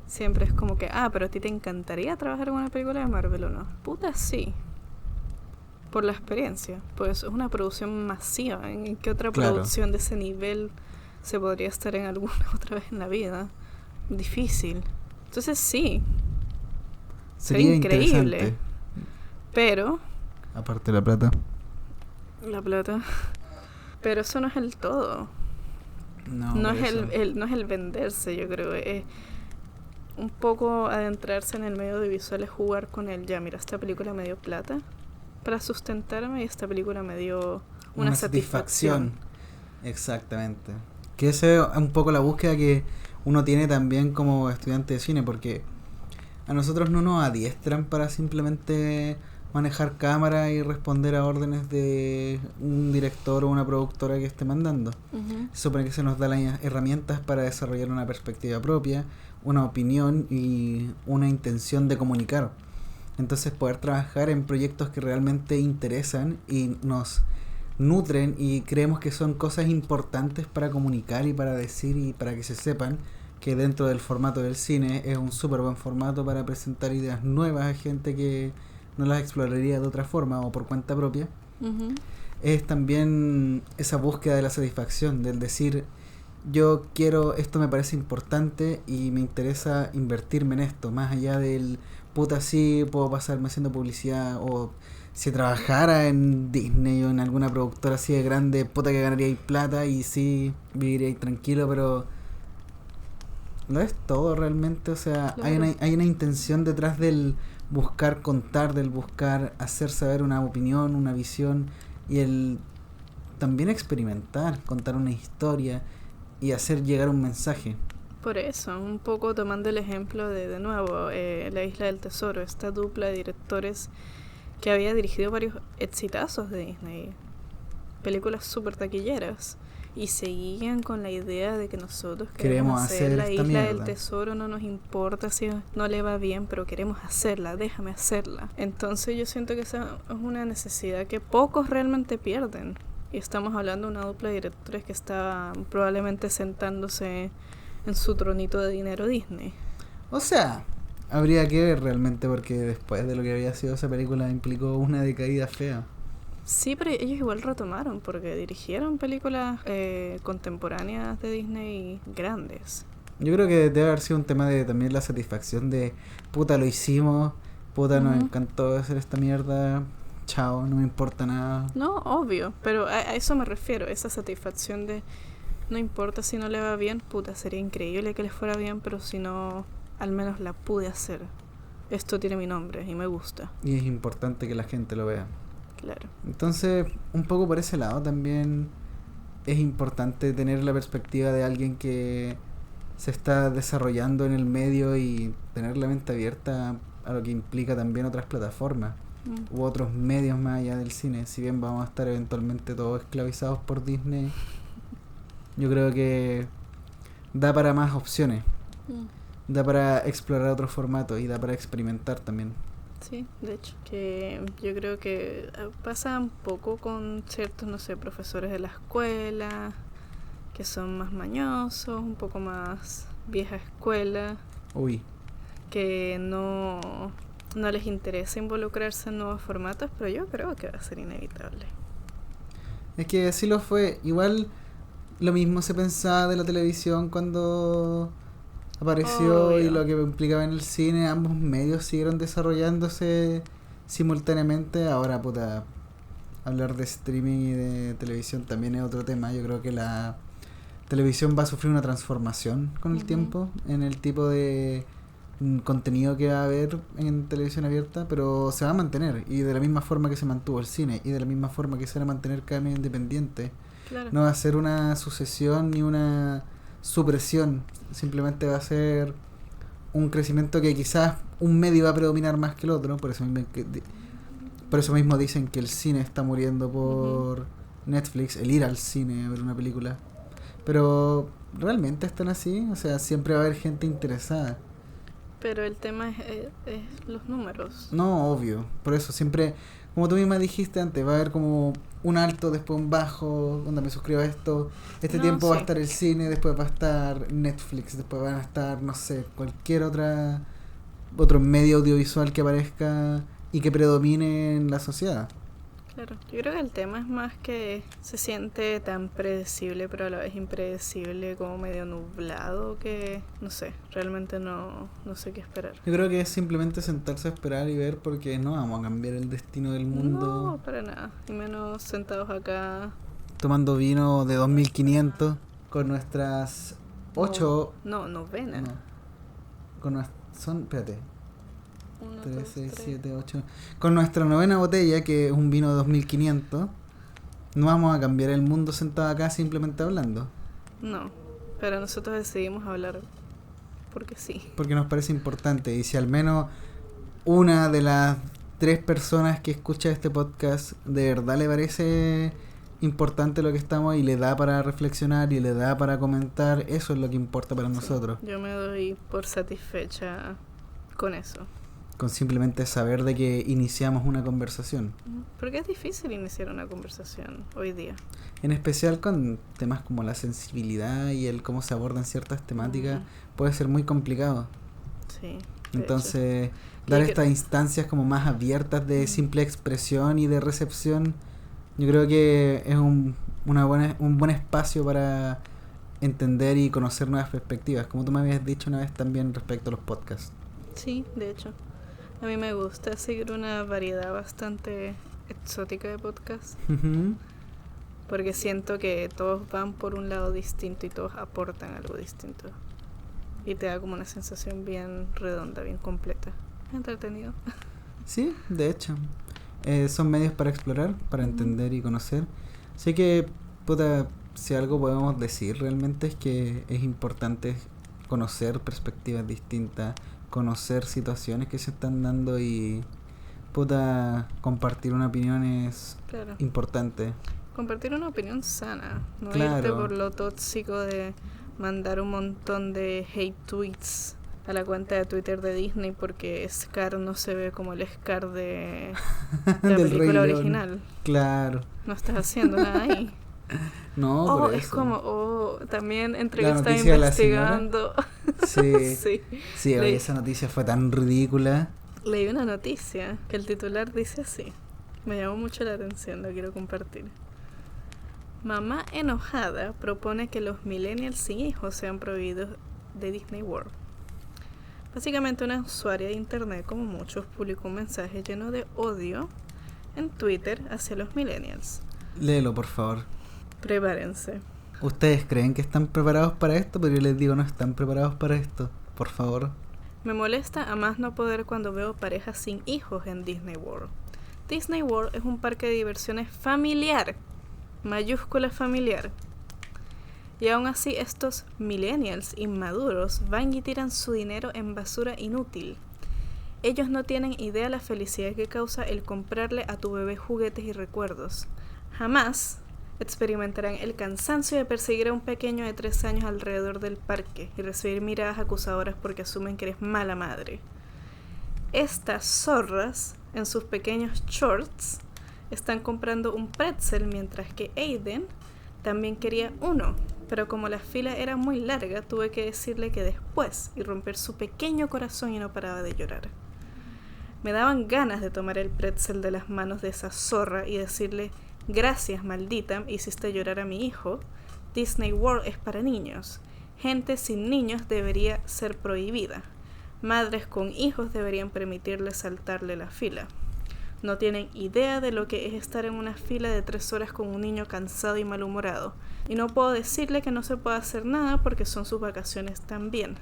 siempre es como que, pero a ti te encantaría trabajar en una película de Marvel o no. Puta, sí. Por la experiencia, pues es una producción masiva. ¿En qué otra producción de ese nivel se podría estar en alguna otra vez en la vida? Difícil. Entonces sí, sería increíble. Pero aparte la plata. Pero eso no es el todo. No es el venderse, yo creo. Es un poco adentrarse en el medio audiovisual, es jugar con él. Ya, mira, esta película me dio plata para sustentarme y esta película me dio una satisfacción. Exactamente. Que esa es un poco la búsqueda que uno tiene también como estudiante de cine, porque a nosotros no nos adiestran para simplemente manejar cámara y responder a órdenes de un director o una productora que esté mandando. Se supone que se nos da las herramientas para desarrollar una perspectiva propia, una opinión y una intención de comunicar. Entonces poder trabajar en proyectos que realmente interesan y nos nutren y creemos que son cosas importantes para comunicar y para decir y para que se sepan que dentro del formato del cine es un súper buen formato para presentar ideas nuevas a gente que no las exploraría de otra forma o por cuenta propia, Ujú. es también esa búsqueda de la satisfacción, del decir, yo quiero, esto me parece importante y me interesa invertirme en esto, más allá del puta sí, puedo pasarme haciendo publicidad, o si trabajara en Disney o en alguna productora así de grande, puta que ganaría ahí plata y sí, viviría ahí tranquilo, pero no es todo realmente, o sea, Claro. hay una intención detrás del buscar contar, del buscar hacer saber una opinión, una visión, y el también experimentar, contar una historia y hacer llegar un mensaje. Por eso, un poco tomando el ejemplo de nuevo, La Isla del Tesoro, esta dupla de directores que había dirigido varios exitazos de Disney, películas súper taquilleras, y seguían con la idea de que nosotros queremos Queremos hacer hacer La esta Isla del mierda. Tesoro, no nos importa si no le va bien, pero queremos hacerla, déjame hacerla. Entonces yo siento que esa es una necesidad que pocos realmente pierden. Y estamos hablando de una dupla de directores que está probablemente sentándose en su tronito de dinero Disney. O sea, habría que ver realmente porque después de lo que había sido esa película implicó una decaída fea. Sí, pero ellos igual retomaron porque dirigieron películas contemporáneas de Disney grandes. Yo creo que debe haber sido un tema de también la satisfacción de puta lo hicimos, puta nos Ujú. encantó hacer esta mierda, chao, no me importa nada. No, obvio, pero a eso me refiero, esa satisfacción de no importa si no le va bien, puta, sería increíble que le fuera bien, pero si no, al menos la pude hacer. Esto tiene mi nombre y me gusta, Y es importante que la gente lo vea. claro. Entonces, un poco por ese lado también es importante tener la perspectiva de alguien que se está desarrollando en el medio y tener la mente abierta a lo que implica también otras plataformas u otros medios más allá del cine. Si bien vamos a estar eventualmente todos esclavizados por Disney, yo creo que da para más opciones, da para explorar otros formatos y da para experimentar también. Sí, de hecho, que yo creo que pasa un poco con ciertos, no sé, profesores de la escuela, que son más mañosos, un poco más vieja escuela, Uy, que no les interesa involucrarse en nuevos formatos, pero yo creo que va a ser inevitable. es que así lo fue. Igual lo mismo se pensaba de la televisión cuando apareció y Obvio. lo que implicaba en el cine. Ambos medios siguieron desarrollándose simultáneamente. Ahora, puta, hablar de streaming y de televisión también es otro tema. Yo creo que la televisión va a sufrir una transformación con el Ujú. tiempo en el tipo de contenido que va a haber en televisión abierta, pero se va a mantener, y de la misma forma que se mantuvo el cine y de la misma forma que se va a mantener cada medio independiente. Claro. No va a ser una sucesión ni una supresión, simplemente va a ser un crecimiento que quizás un medio va a predominar más que el otro. Por eso mismo dicen que el cine está muriendo por Netflix, el ir al cine a ver una película. Pero realmente están así, o sea, siempre va a haber gente interesada. Pero el tema es los números. No, obvio. Por eso siempre, como tú misma dijiste antes, va a haber como un alto, después un bajo, donde me suscribo a esto. Este No, tiempo va a sí. estar el cine, después va a estar Netflix, después van a estar, no sé, cualquier otro medio audiovisual que aparezca y que predomine en la sociedad. Claro, yo creo que el tema es más que se siente tan predecible, pero a la vez impredecible, como medio nublado, que no sé, realmente no sé qué esperar. Yo creo que es simplemente sentarse a esperar y ver, porque no vamos a cambiar el destino del mundo No, para nada. Y menos sentados acá. tomando vino de 2500 con nuestras 8... No, novena. No, con son, espérate, 1, 3, 2, 6, 3. 7, 8. Con nuestra novena botella, que es un vino de 2500, no vamos a cambiar el mundo sentado acá simplemente hablando. No, pero nosotros decidimos hablar porque sí. Porque nos parece importante. Y si al menos una de las 3 personas que escucha este podcast de verdad le parece importante lo que estamos y le da para reflexionar y le da para comentar, eso es lo que importa para nosotros. Yo me doy por satisfecha con eso. Con simplemente saber de que iniciamos una conversación. Porque es difícil iniciar una conversación hoy día. En especial con temas como la sensibilidad y el cómo se abordan ciertas temáticas, puede ser muy complicado. Sí. Entonces, dar estas instancias como más abiertas de simple expresión y de recepción, yo creo que es un buen espacio para entender y conocer nuevas perspectivas, como tú me habías dicho una vez también respecto a los podcasts. Sí, de hecho. A mí me gusta seguir una variedad bastante exótica de podcasts, porque siento que todos van por un lado distinto y todos aportan algo distinto. Y te da como una sensación bien redonda, bien completa. Entretenido. Sí, de hecho. Son medios para explorar, para entender y conocer. Así que, puta, si algo podemos decir realmente es que es importante conocer perspectivas distintas, conocer situaciones que se están dando y, puta, compartir una opinión es importante. Compartir una opinión sana, no claro. Irte por lo tóxico de mandar un montón de hate tweets a la cuenta de Twitter de Disney porque Scar no se ve como el Scar de la película original. Claro. No estás haciendo nada ahí. No, por es eso. como, también entrevista investigando. Sí, sí, Leí, esa noticia fue tan ridícula. Leí una noticia que el titular dice así. Me llamó mucho la atención, lo quiero compartir. Mamá enojada propone que los millennials sin hijos sean prohibidos de Disney World. Básicamente una usuaria de internet, como muchos, publicó un mensaje lleno de odio en Twitter hacia los millennials. Léelo, por favor. Prepárense. ¿Ustedes creen que están preparados para esto? Pero yo les digo, no están preparados para esto. Por favor. Me molesta a más no poder cuando veo parejas sin hijos en Disney World. Disney World es un parque de diversiones familiar. Mayúscula familiar. Y aún así estos millennials inmaduros van y tiran su dinero en basura inútil. Ellos no tienen idea la felicidad que causa el comprarle a tu bebé juguetes y recuerdos. Jamás experimentarán el cansancio de perseguir a un pequeño de 3 años alrededor del parque y recibir miradas acusadoras porque asumen que eres mala madre. Estas zorras, en sus pequeños shorts, están comprando un pretzel mientras que Aiden también quería uno, pero como la fila era muy larga, tuve que decirle que después y romper su pequeño corazón y no paraba de llorar. Me daban ganas de tomar el pretzel de las manos de esa zorra y decirle: gracias, maldita, hiciste llorar a mi hijo. Disney World es para niños. Gente sin niños debería ser prohibida. Madres con hijos deberían permitirles saltarle la fila. No tienen idea de lo que es estar en una fila de 3 horas con un niño cansado y malhumorado. Y no puedo decirle que no se puede hacer nada porque son sus vacaciones también.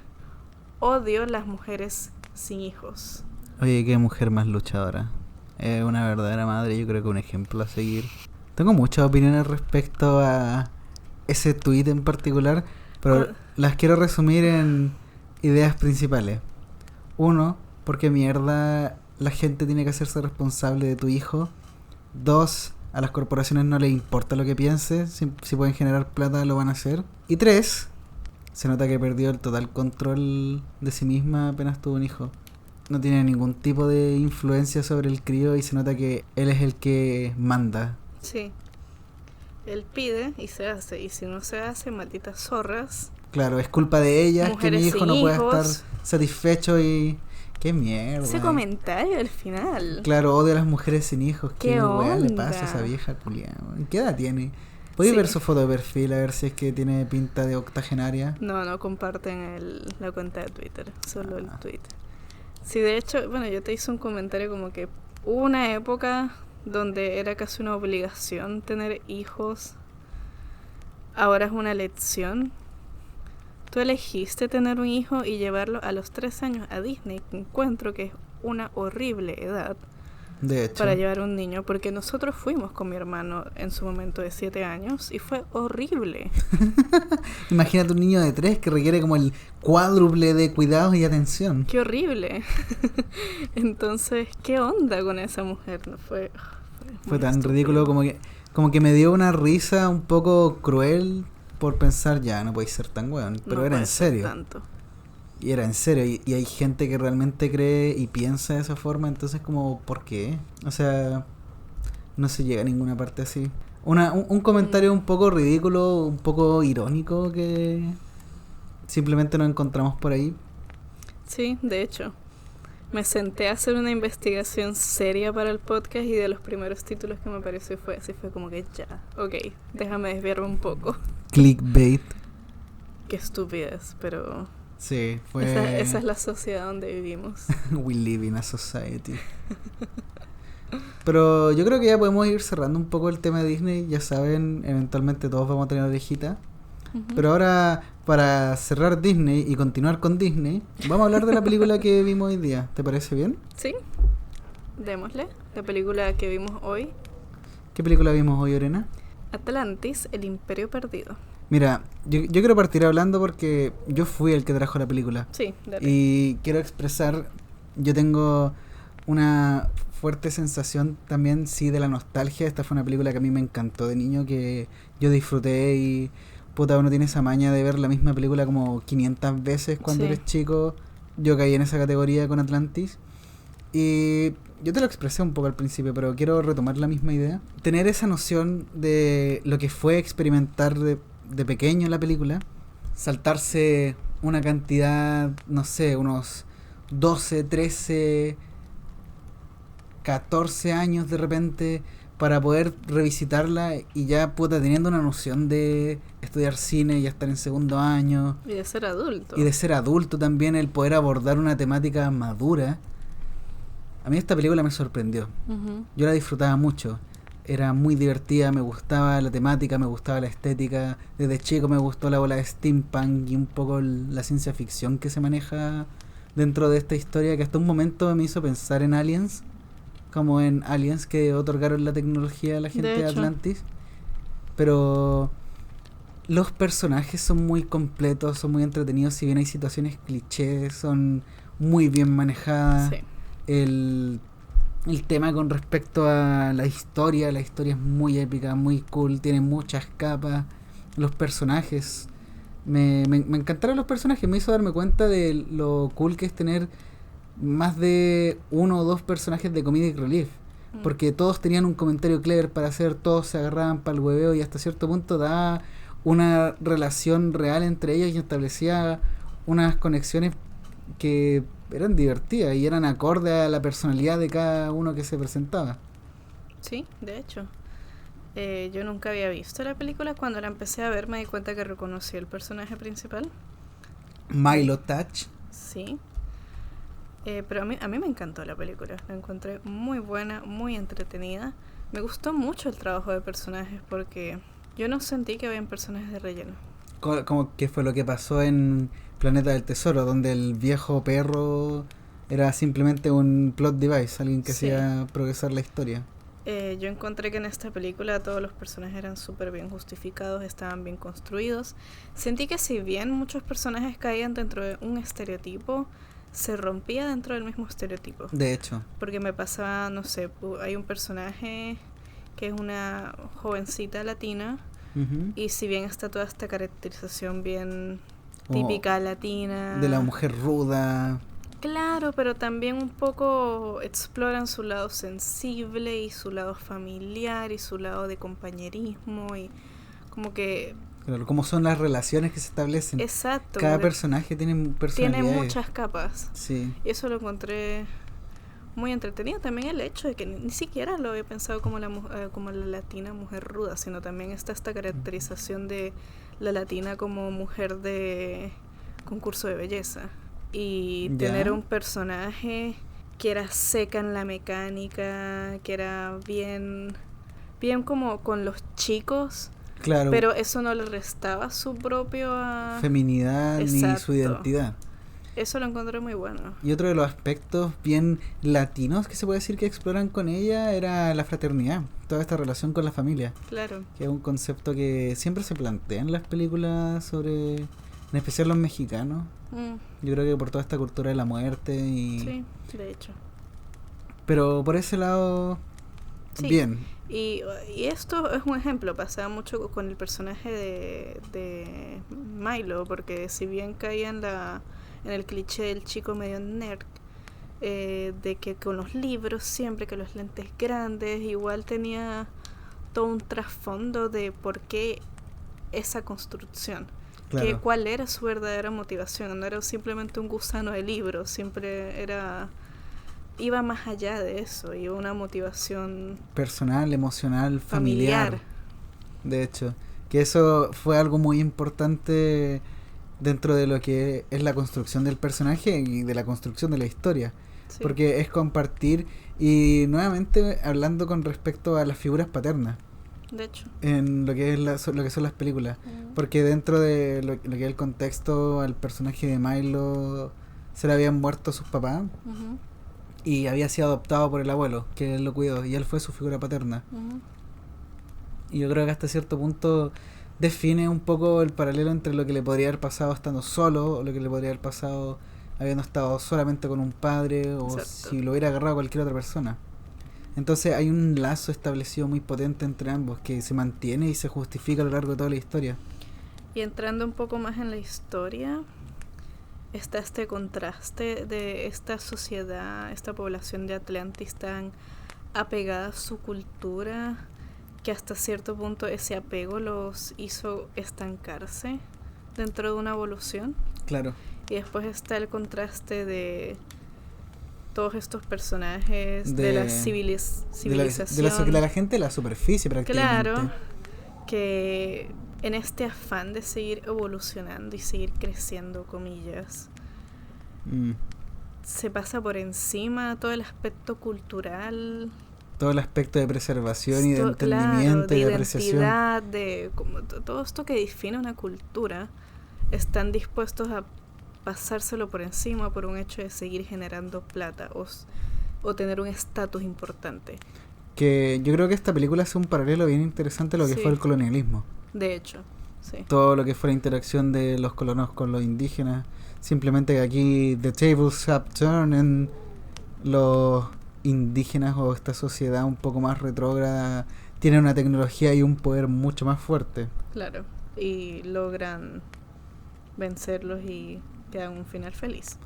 Odio las mujeres sin hijos. Oye, qué mujer más luchadora. Es una verdadera madre, yo creo que un ejemplo a seguir. Tengo muchas opiniones respecto a ese tweet en particular, pero las quiero resumir en ideas principales. 1, porque mierda la gente tiene que hacerse responsable de tu hijo. 2, a las corporaciones no les importa lo que pienses, si pueden generar plata lo van a hacer. Y 3, se nota que perdió el total control de sí misma apenas tuvo un hijo. No tiene ningún tipo de influencia sobre el crío y se nota que él es el que manda. Sí. Él pide y se hace. Y si no se hace, malditas zorras. Claro, es culpa de ellas que mi hijo no pueda estar hijos. Satisfecho y... ¡Qué mierda! Ese comentario al final. Claro, odio a las mujeres sin hijos. ¿Qué weá le pasa a esa vieja culiada? ¿Qué edad tiene? ¿Puedes ver su foto de perfil a ver si es que tiene pinta de octogenaria? No comparten la cuenta de Twitter, solo el tweet. Sí, de hecho, bueno, yo te hice un comentario como que hubo una época donde era casi una obligación tener hijos. Ahora es una elección. Tú elegiste tener un hijo y llevarlo a los 3 años a Disney. Encuentro que es una horrible edad de hecho, para llevar un niño, porque nosotros fuimos con mi hermano en su momento de 7 años y fue horrible. Imagínate un niño de 3 que requiere como el cuádruple de cuidados y atención. ¡Qué horrible! Entonces, ¿qué onda con esa mujer? Fue tan estúpido. Ridículo como que me dio una risa un poco cruel por pensar, ya, no podéis ser tan weón, pero no era en serio. Tanto. Y era en serio, y hay gente que realmente cree y piensa de esa forma, entonces como, ¿por qué? O sea, no se llega a ninguna parte así. Un comentario un poco ridículo, un poco irónico que simplemente nos encontramos por ahí. Sí, de hecho. Me senté a hacer una investigación seria para el podcast y de los primeros títulos que me apareció fue así, fue como que ya, ok, déjame desviarme un poco. Clickbait. Qué estupidez, pero Sí, fue... esa es la sociedad donde vivimos. We live in a society. Pero yo creo que ya podemos ir cerrando un poco el tema de Disney. Ya saben, eventualmente todos vamos a tener orejita. Pero ahora, para cerrar Disney y continuar con Disney, vamos a hablar de la película que vimos hoy día. ¿Te parece bien? Sí, démosle. La película que vimos hoy. ¿Qué película vimos hoy, Orena? Atlantis, el Imperio Perdido. Mira, yo quiero partir hablando porque yo fui el que trajo la película. Sí, dale. Y quiero expresar, yo tengo una fuerte sensación también, sí, de la nostalgia. Esta fue una película que a mí me encantó de niño, que yo disfruté y... Puta, uno tiene esa maña de ver la misma película como 500 veces cuando eres chico. Yo caí en esa categoría con Atlantis. Y yo te lo expresé un poco al principio, pero quiero retomar la misma idea. Tener esa noción de lo que fue experimentar de pequeño la película. Saltarse una cantidad, no sé, unos 12, 13, 14 años de repente... para poder revisitarla y ya puta teniendo una noción de estudiar cine y estar en segundo año. Y de ser adulto. Y de ser adulto también, el poder abordar una temática madura. A mí esta película me sorprendió. Yo la disfrutaba mucho. Era muy divertida, me gustaba la temática, me gustaba la estética. Desde chico me gustó la bola de steampunk y un poco la ciencia ficción que se maneja dentro de esta historia, que hasta un momento me hizo pensar en Aliens. Como en Aliens, que otorgaron la tecnología a la gente de Atlantis. Pero los personajes son muy completos, son muy entretenidos. Si bien hay situaciones clichés, son muy bien manejadas. Sí. El tema con respecto a la historia es muy épica, muy cool, tiene muchas capas. Los personajes, me encantaron los personajes, me hizo darme cuenta de lo cool que es tener más de uno o dos personajes de comedic relief, porque todos tenían un comentario clever para hacer, todos se agarraban para el hueveo y hasta cierto punto daba una relación real entre ellos y establecía unas conexiones que eran divertidas y eran acorde a la personalidad de cada uno que se presentaba. Sí, de hecho. Yo nunca había visto la película. Cuando la empecé a ver me di cuenta que reconocí el personaje principal. Milo Touch. Sí. Pero a mí me encantó la película. La encontré muy buena, muy entretenida. Me gustó mucho el trabajo de personajes porque yo no sentí que habían personajes de relleno. Como que fue lo que pasó en Planeta del Tesoro, donde el viejo perro era simplemente un plot device, alguien que hacía progresar la historia. Yo encontré que en esta película todos los personajes eran súper bien justificados, estaban bien construidos. Sentí que si bien muchos personajes caían dentro de un estereotipo, se rompía dentro del mismo estereotipo. De hecho. Porque me pasaba, no sé, hay un personaje que es una jovencita latina, y si bien está toda esta caracterización bien típica latina. De la mujer ruda. Claro, pero también un poco exploran su lado sensible y su lado familiar y su lado de compañerismo y como que... Claro, cómo son las relaciones que se establecen. Exacto. Cada personaje tiene personalidades. Tiene muchas capas. Sí. Y eso lo encontré muy entretenido. También el hecho de que ni siquiera lo había pensado como la latina mujer ruda, sino también está esta caracterización de la latina como mujer de concurso de belleza. Y tener un personaje que era seca en la mecánica, que era bien como con los chicos. Claro. Pero eso no le restaba su propia feminidad. Exacto. Ni su identidad. Eso lo encontré muy bueno. Y otro de los aspectos bien latinos que se puede decir que exploran con ella era la fraternidad, toda esta relación con la familia. Claro. Que es un concepto que siempre se plantea en las películas sobre, en especial los mexicanos. Yo creo que por toda esta cultura de la muerte y... Sí, de hecho. Pero por ese lado, sí. Bien. Y esto es un ejemplo, pasaba mucho con el personaje de Milo, porque si bien caía en el cliché del chico medio nerd, de que con los libros siempre, que los lentes grandes, igual tenía todo un trasfondo de por qué esa construcción. Claro. ¿Cuál era su verdadera motivación? No era simplemente un gusano de libros, siempre era iba más allá de eso, iba una motivación personal, emocional, familiar. De hecho, que eso fue algo muy importante dentro de lo que es la construcción del personaje y de la construcción de la historia. Sí. Porque es compartir y nuevamente hablando con respecto a las figuras paternas. De hecho. En lo que es lo que son las películas. Porque dentro de lo que es el contexto, al personaje de Milo se le habían muerto sus papás y había sido adoptado por el abuelo, que él lo cuidó, y él fue su figura paterna. Y yo creo que hasta cierto punto define un poco el paralelo entre lo que le podría haber pasado estando solo, o lo que le podría haber pasado habiendo estado solamente con un padre, o Exacto. si lo hubiera agarrado cualquier otra persona. Entonces hay un lazo establecido muy potente entre ambos que se mantiene y se justifica a lo largo de toda la historia. Y entrando un poco más en la historia, está este contraste de esta sociedad, esta población de Atlantis tan apegada a su cultura, que hasta cierto punto ese apego los hizo estancarse dentro de una evolución. Claro. Y después está el contraste de todos estos personajes de la civilización. De la gente de la superficie prácticamente. Claro, que en este afán de seguir evolucionando y seguir creciendo, comillas, se pasa por encima todo el aspecto cultural, todo el aspecto de preservación y de entendimiento, claro, y de apreciación, de como todo esto que define una cultura. Están dispuestos a pasárselo por encima por un hecho de seguir generando plata o tener un estatus importante. Que yo creo que esta película hace un paralelo bien interesante a lo que fue el colonialismo. De hecho, sí. Todo lo que fue la interacción de los colonos con los indígenas. Simplemente que aquí the tables have turned en los indígenas o esta sociedad un poco más retrógrada tienen una tecnología y un poder mucho más fuerte. Claro, y logran vencerlos y quedan un final feliz.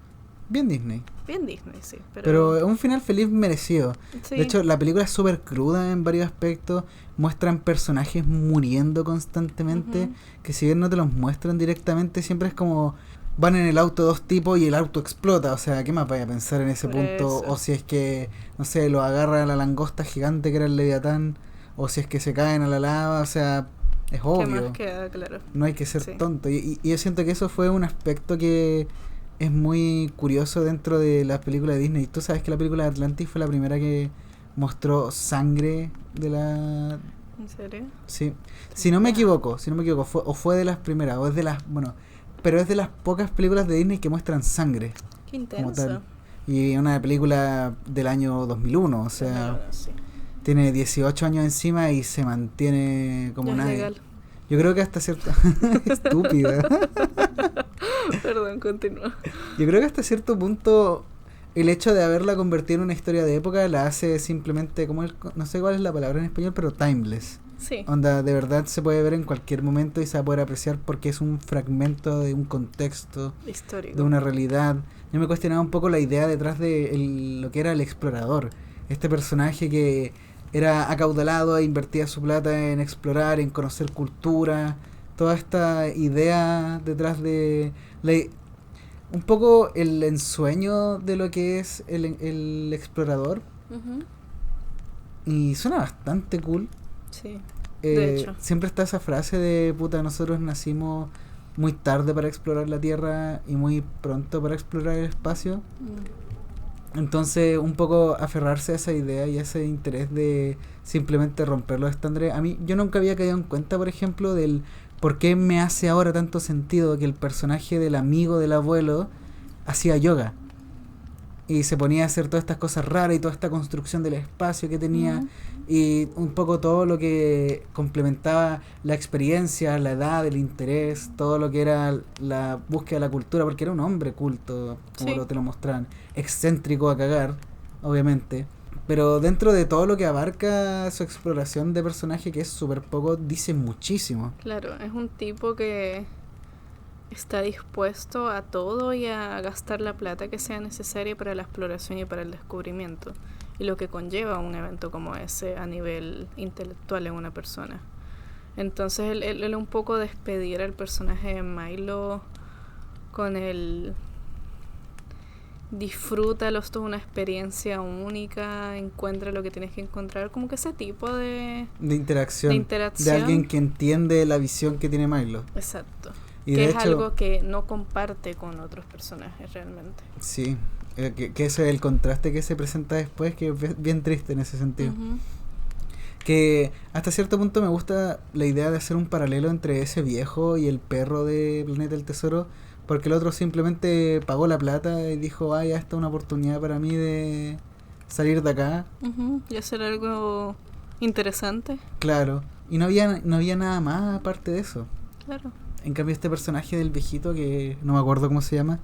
Bien Disney. Bien Disney, sí. Pero un final feliz merecido. Sí. De hecho, la película es súper cruda en varios aspectos. Muestran personajes muriendo constantemente. Que si bien no te los muestran directamente, siempre es como van en el auto dos tipos y el auto explota. O sea, ¿qué más vaya a pensar en ese punto? O si es que, no sé, lo agarra la langosta gigante que era el Leviatán. O si es que se caen a la lava. O sea, es obvio. ¿Qué más queda? Claro. No hay que ser tonto. Y yo siento que eso fue un aspecto que es muy curioso dentro de las películas de Disney. Tú sabes que la película de Atlantis fue la primera que mostró sangre de la... ¿En serio? Sí. Si no me equivoco, fue de las primeras, o es de las... Bueno, pero es de las pocas películas de Disney que muestran sangre. Qué intenso. Y una película del año 2001, o sea... Sí. Tiene 18 años encima y se mantiene como ya nadie. Es legal. Yo creo que hasta cierto... Estúpida. Perdón, continúa. Yo creo que hasta cierto punto el hecho de haberla convertido en una historia de época la hace simplemente, como no sé cuál es la palabra en español, pero timeless. Sí. Onda, de verdad se puede ver en cualquier momento y se va a poder apreciar porque es un fragmento de un contexto histórico, de una realidad. Yo me cuestionaba un poco la idea detrás de lo que era el explorador. Este personaje que era acaudalado e invertía su plata en explorar, en conocer cultura. Toda esta idea detrás de... un poco el ensueño de lo que es el explorador. Y suena bastante cool. Sí, de hecho. Siempre está esa frase de puta, nosotros nacimos muy tarde para explorar la Tierra y muy pronto para explorar el espacio. Entonces un poco aferrarse a esa idea y a ese interés de simplemente romper los estándares. A mí, yo nunca había caído en cuenta, por ejemplo, del por qué me hace ahora tanto sentido que el personaje del amigo del abuelo hacía yoga y se ponía a hacer todas estas cosas raras y toda esta construcción del espacio que tenía y un poco todo lo que complementaba la experiencia, la edad, el interés, todo lo que era la búsqueda de la cultura, porque era un hombre culto, como te lo mostraban, excéntrico a cagar, obviamente, pero dentro de todo lo que abarca su exploración de personaje, que es súper poco, dice muchísimo. Claro, es un tipo que está dispuesto a todo y a gastar la plata que sea necesaria para la exploración y para el descubrimiento, y lo que conlleva un evento como ese a nivel intelectual en una persona. Entonces él un poco despedir al personaje de Milo con el disfrútalo, esto es una experiencia única, encuentra lo que tienes que encontrar, como que ese tipo de interacción. de interacción. De alguien que entiende la visión que tiene Milo. Exacto. Y que de es hecho, algo que no comparte con otros personajes realmente. Sí, que ese es el contraste que se presenta después, que es bien triste en ese sentido. Ujú. Que hasta cierto punto me gusta la idea de hacer un paralelo entre ese viejo y el perro de Planeta del Tesoro, porque el otro simplemente pagó la plata y dijo, ya esta es una oportunidad para mí de salir de acá. Ujú. Y hacer algo interesante. Claro, y no había nada más aparte de eso. Claro. En cambio este personaje del viejito, que no me acuerdo cómo se llama,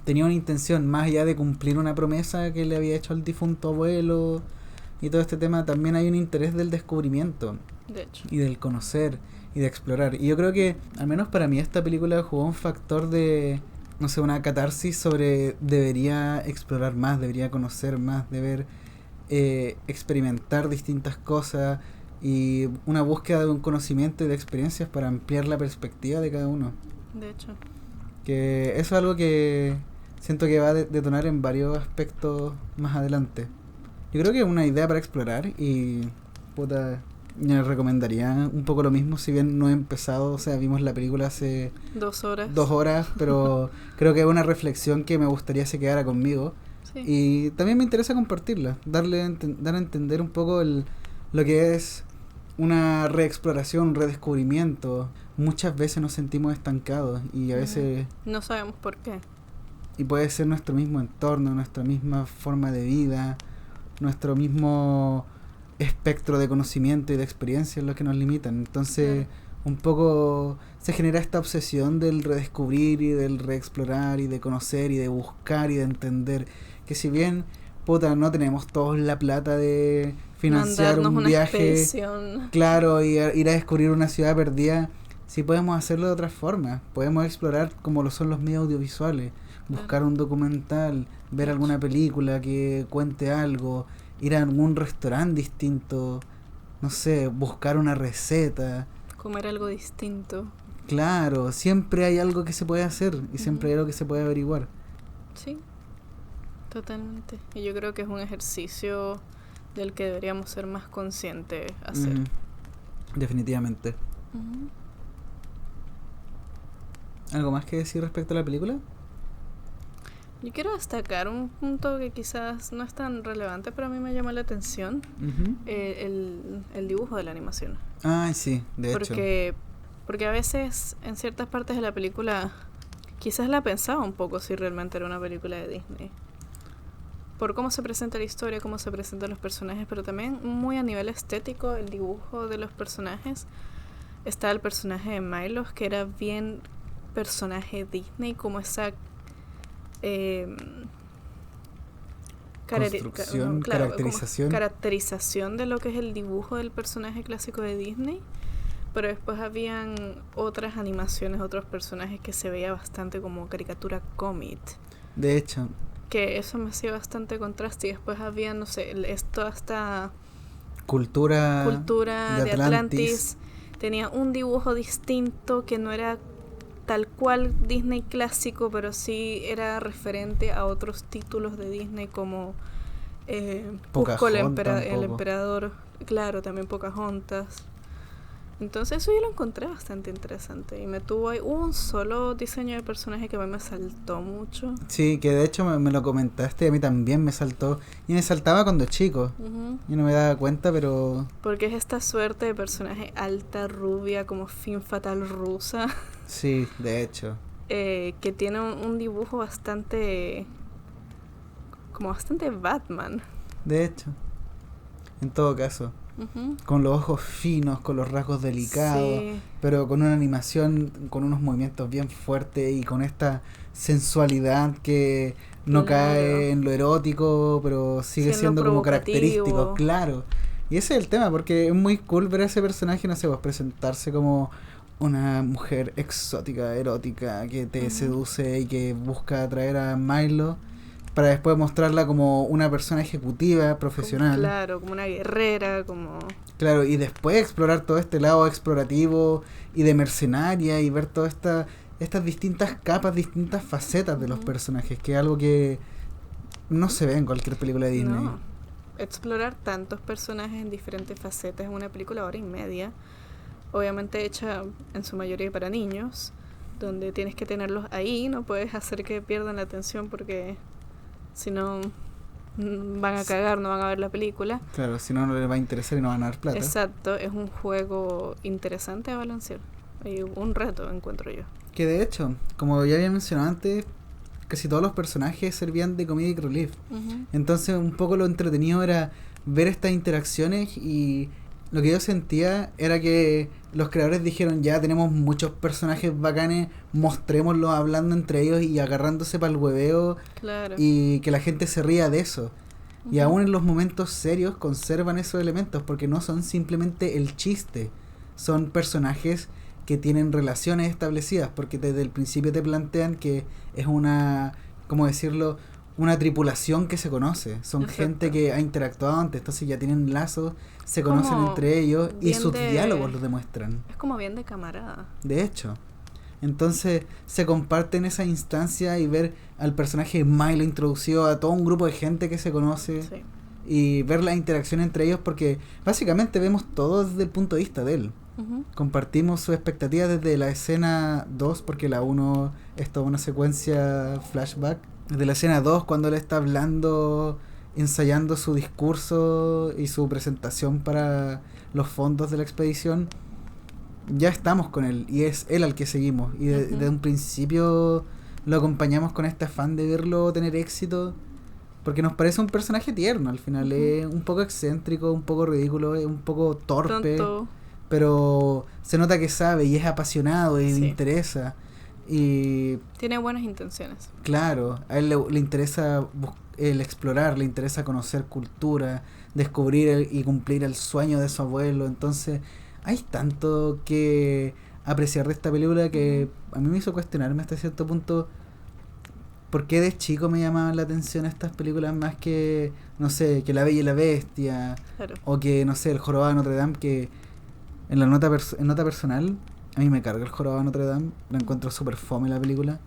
tenía una intención más allá de cumplir una promesa que le había hecho al difunto abuelo y todo este tema. También hay un interés del descubrimiento De hecho. y del conocer y de explorar. Y yo creo que, al menos para mí, esta película jugó un factor de, no sé, una catarsis sobre debería explorar más, debería conocer más, deber experimentar distintas cosas y una búsqueda de un conocimiento y de experiencias para ampliar la perspectiva de cada uno. De hecho. Que eso es algo que siento que va a detonar en varios aspectos más adelante. Yo creo que es una idea para explorar y puta, yo recomendaría un poco lo mismo, si bien no he empezado, o sea, vimos la película hace 2 horas. 2 horas, pero creo que es una reflexión que me gustaría se quedara conmigo. Sí. Y también me interesa compartirla, dar a entender un poco lo que es una reexploración, un redescubrimiento. Muchas veces nos sentimos estancados y a veces... No sabemos por qué. Y puede ser nuestro mismo entorno, nuestra misma forma de vida, nuestro mismo espectro de conocimiento y de experiencia lo que nos limitan. Entonces, un poco se genera esta obsesión del redescubrir y del reexplorar y de conocer y de buscar y de entender. Que si bien, puta, no tenemos todos la plata de financiar Mandarnos un una viaje, expedición. claro, y ir a descubrir una ciudad perdida, sí podemos hacerlo de otra forma. Podemos explorar como lo son los medios audiovisuales. Buscar un documental, ver alguna película que cuente algo, ir a algún restaurante distinto, no sé, buscar una receta. Comer algo distinto. Claro, siempre hay algo que se puede hacer y siempre hay algo que se puede averiguar. Sí, totalmente. Y yo creo que es un ejercicio del que deberíamos ser más conscientes hacer. Definitivamente. Ujú. ¿Algo más que decir respecto a la película? Yo quiero destacar un punto que quizás no es tan relevante, pero a mí me llamó la atención, el dibujo de la animación. Ay, sí, de hecho. Porque a veces en ciertas partes de la película quizás la pensaba un poco si realmente era una película de Disney. Por cómo se presenta la historia, cómo se presentan los personajes, pero también muy a nivel estético, el dibujo de los personajes. Está el personaje de Milo, que era bien personaje Disney, como esa construcción, caracterización. Caracterización de lo que es el dibujo del personaje clásico de Disney. Pero después habían otras animaciones, otros personajes que se veía bastante como caricatura cómic. De hecho. Que eso me hacía bastante contraste. Y después había, no sé, toda esta cultura de Atlantis. Tenía un dibujo distinto que no era tal cual Disney clásico, pero sí era referente a otros títulos de Disney como Cusco, el emperador, claro, también Pocahontas. Entonces eso yo lo encontré bastante interesante y me tuvo ahí un solo diseño de personaje que a mí me saltó mucho. Sí, que de hecho me lo comentaste y a mí también me saltó. Y me saltaba cuando chico. Yo no me daba cuenta, pero... Porque es esta suerte de personaje alta, rubia, como Femme Fatale rusa. Sí, de hecho. Que tiene un dibujo bastante... como bastante Batman. De hecho. En todo caso. Con los ojos finos, con los rasgos delicados, sí. Pero con una animación, con unos movimientos bien fuertes y con esta sensualidad que no cae en lo erótico, pero sigue siendo como característico, claro. Y ese es el tema, porque es muy cool ver a ese personaje, no sé, vos presentarse como una mujer exótica, erótica, que te seduce y que busca atraer a Milo, para después mostrarla como una persona ejecutiva, profesional. Claro, como una guerrera, como... Claro, y después explorar todo este lado explorativo y de mercenaria y ver toda esta estas distintas capas, distintas facetas de los personajes, que es algo que no se ve en cualquier película de Disney. No. Explorar tantos personajes en diferentes facetas en una película 1 hora y media, obviamente hecha en su mayoría para niños, donde tienes que tenerlos ahí, no puedes hacer que pierdan la atención porque si no van a cagar, no van a ver la película. Claro, si no, no les va a interesar y no van a dar plata. Exacto, es un juego interesante a balancear y un reto, encuentro yo. Que de hecho, como ya había mencionado antes, casi todos los personajes servían de comedic relief. Entonces un poco lo entretenido era ver estas interacciones, y lo que yo sentía era que los creadores dijeron, ya tenemos muchos personajes bacanes, mostrémoslos hablando entre ellos y agarrándose para el hueveo, Claro. y que la gente se ría de eso. Y aún en los momentos serios conservan esos elementos, porque no son simplemente el chiste, son personajes que tienen relaciones establecidas, porque desde el principio te plantean que es una, ¿cómo decirlo?, una tripulación que se conoce, son Exacto. gente que ha interactuado antes, entonces ya tienen lazos, se conocen Como entre ellos y bien sus de- diálogos lo demuestran, Es como bien de camarada. de hecho. Entonces se comparten esa instancia, y ver al personaje Milo introducido a todo un grupo de gente que se conoce, Sí. y ver la interacción entre ellos, porque básicamente vemos todo desde el punto de vista de él. Compartimos sus expectativas desde la escena 2, porque la 1 es toda una secuencia flashback. Desde la escena 2, cuando él está hablando, ensayando su discurso y su presentación para los fondos de la expedición, ya estamos con él, y es él al que seguimos. Y desde un principio lo acompañamos con este afán de verlo tener éxito, porque nos parece un personaje tierno al final. Es un poco excéntrico, un poco ridículo, es un poco torpe. Tonto. Pero se nota que sabe y es apasionado y Sí. le interesa. Y Tiene buenas intenciones. claro, a él le interesa el explorar, le interesa conocer cultura, descubrir y cumplir el sueño de su abuelo. Entonces hay tanto que apreciar de esta película que a mí me hizo cuestionarme hasta cierto punto por qué de chico me llamaban la atención estas películas más que, no sé, que La Bella y la Bestia, Claro. o que, no sé, El Jorobado de Notre Dame, que en la nota personal, a mí me carga El Jorobado de Notre Dame, la encuentro súper fome la película.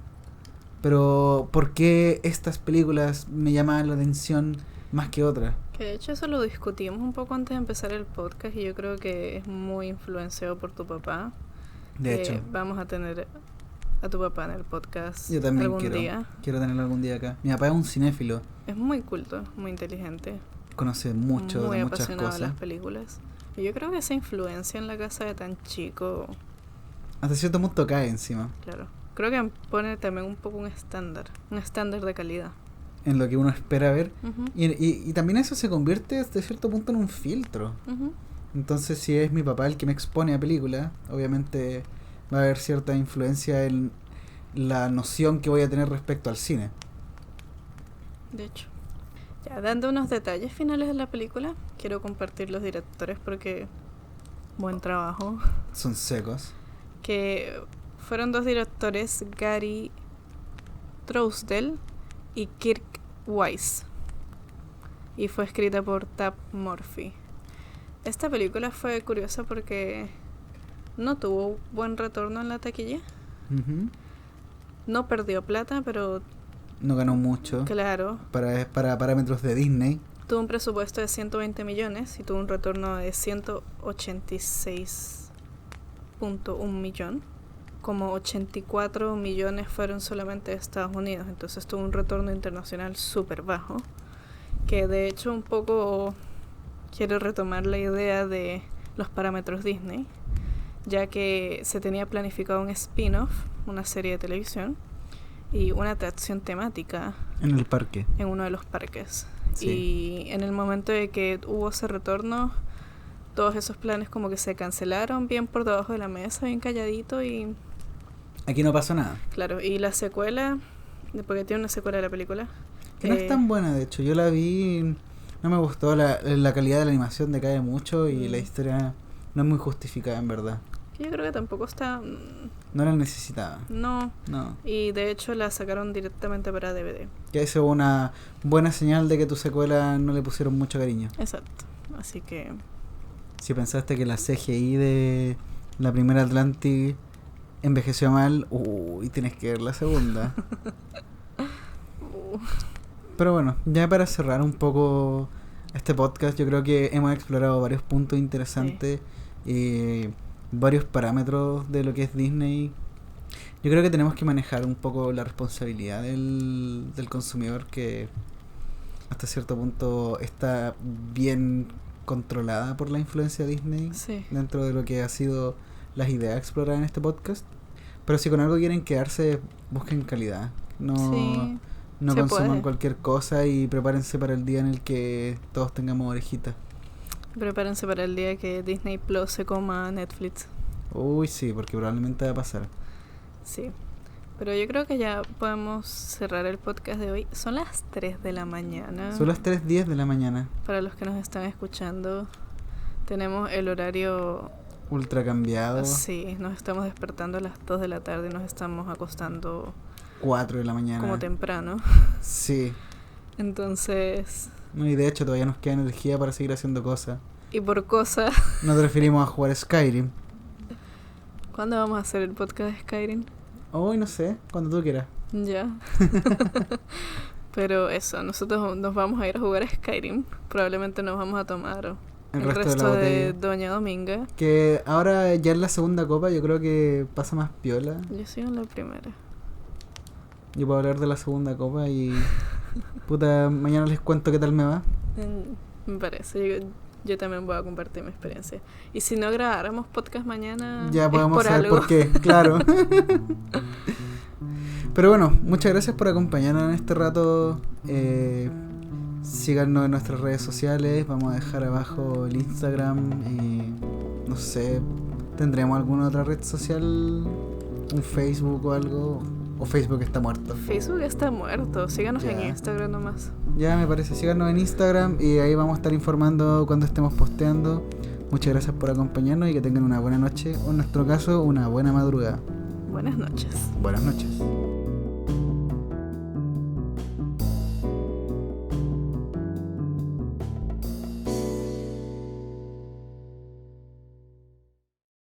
Pero, ¿por qué estas películas me llamaban la atención más que otras? Que de hecho eso lo discutimos un poco antes de empezar el podcast y yo creo que es muy influenciado por tu papá. De que hecho, vamos a tener a tu papá en el podcast yo también algún día. quiero tenerlo algún día acá. Mi papá es un cinéfilo, Es muy culto, muy inteligente, conoce mucho muy de muchas apasionado de cosas. las películas. Y yo creo que esa influencia en la casa de tan chico, Hasta cierto punto cae encima, claro, creo que pone también un poco un estándar de calidad. en lo que uno espera ver. Ujú, Y también eso se convierte hasta cierto punto en un filtro. ujú. Entonces, si es mi papá el que me expone a películas, obviamente va a haber cierta influencia en la noción que voy a tener respecto al cine. De hecho. Ya, dando unos detalles finales de la película, quiero compartir los directores porque buen trabajo. Son secos. Que fueron 2 directores, Gary Trousdale y Kirk Wise. Y fue escrita por Tab Murphy. Esta película fue curiosa porque no tuvo buen retorno en la taquilla. Ujú. No perdió plata, pero No ganó mucho claro, para parámetros de Disney. tuvo un presupuesto de 120 millones y tuvo un retorno de 186.1 millón. Como 84 millones fueron solamente de Estados Unidos, entonces tuvo un retorno internacional súper bajo. Que de hecho un poco quiero retomar la idea de los parámetros Disney, ya que se tenía planificado un spin-off, una serie de televisión y una atracción temática En el parque. en uno de los parques. Sí. Y en el momento de que hubo ese retorno, todos esos planes como que se cancelaron bien por debajo de la mesa, bien calladito. Y Aquí no pasó nada. claro, y la secuela, porque tiene una secuela de la película, Que no es tan buena, de hecho. Yo la vi, no me gustó. La calidad de la animación decae mucho y la historia no es muy justificada, en verdad. que yo creo que tampoco está... No la necesitaba. No. No. Y de hecho la sacaron directamente para DVD. Que eso es una buena señal de que tu secuela no le pusieron mucho cariño. Exacto. Así que... Si pensaste que la CGI de la primera Atlantis envejeció mal. Uy, tienes que ver la segunda. Pero bueno, ya para cerrar un poco este podcast, yo creo que hemos explorado varios puntos interesantes y varios parámetros de lo que es Disney. Yo creo que tenemos que manejar un poco la responsabilidad del consumidor, que hasta cierto punto está bien controlada por la influencia de Disney dentro de lo que ha sido las ideas exploradas en este podcast. Pero si con algo quieren quedarse, busquen calidad. No consuman cualquier cosa y prepárense para el día en el que todos tengamos orejitas. Prepárense para el día que Disney Plus se coma Netflix. Uy, sí, porque probablemente va a pasar. Sí. Pero yo creo que ya podemos cerrar el podcast de hoy. Son las 3 de la mañana. Son las 3:10 de la mañana. Para los que nos están escuchando, tenemos el horario ultra cambiado. Sí, nos estamos despertando a las 2 de la tarde y nos estamos acostando 4 de la mañana. Como temprano. Sí. Entonces... No, y de hecho todavía nos queda energía para seguir haciendo cosas. Y por cosas... Nos referimos a jugar Skyrim. ¿Cuándo vamos a hacer el podcast de Skyrim? Hoy no sé, cuando tú quieras. Ya. Pero eso, nosotros nos vamos a ir a jugar a Skyrim. Probablemente nos vamos a tomar el resto de Doña Dominga. Que ahora ya en la segunda copa yo creo que pasa más piola. Yo sigo en la primera. Yo puedo hablar de la segunda copa y... puta, mañana les cuento qué tal me va. Me parece, yo también voy a compartir mi experiencia. Y si no grabáramos podcast mañana, ya podemos por saber algo. por qué, claro. Pero bueno, muchas gracias por acompañarnos en este rato. Síganos en nuestras redes sociales. Vamos a dejar abajo el Instagram. No sé, ¿tendremos alguna otra red social? ¿Un Facebook o algo? ¿O Facebook está muerto? Facebook está muerto. Síganos en Instagram nomás. Ya me parece, síganos en Instagram y ahí vamos a estar informando cuando estemos posteando. Muchas gracias por acompañarnos y que tengan una buena noche, o en nuestro caso, una buena madrugada. Buenas noches. Buenas noches.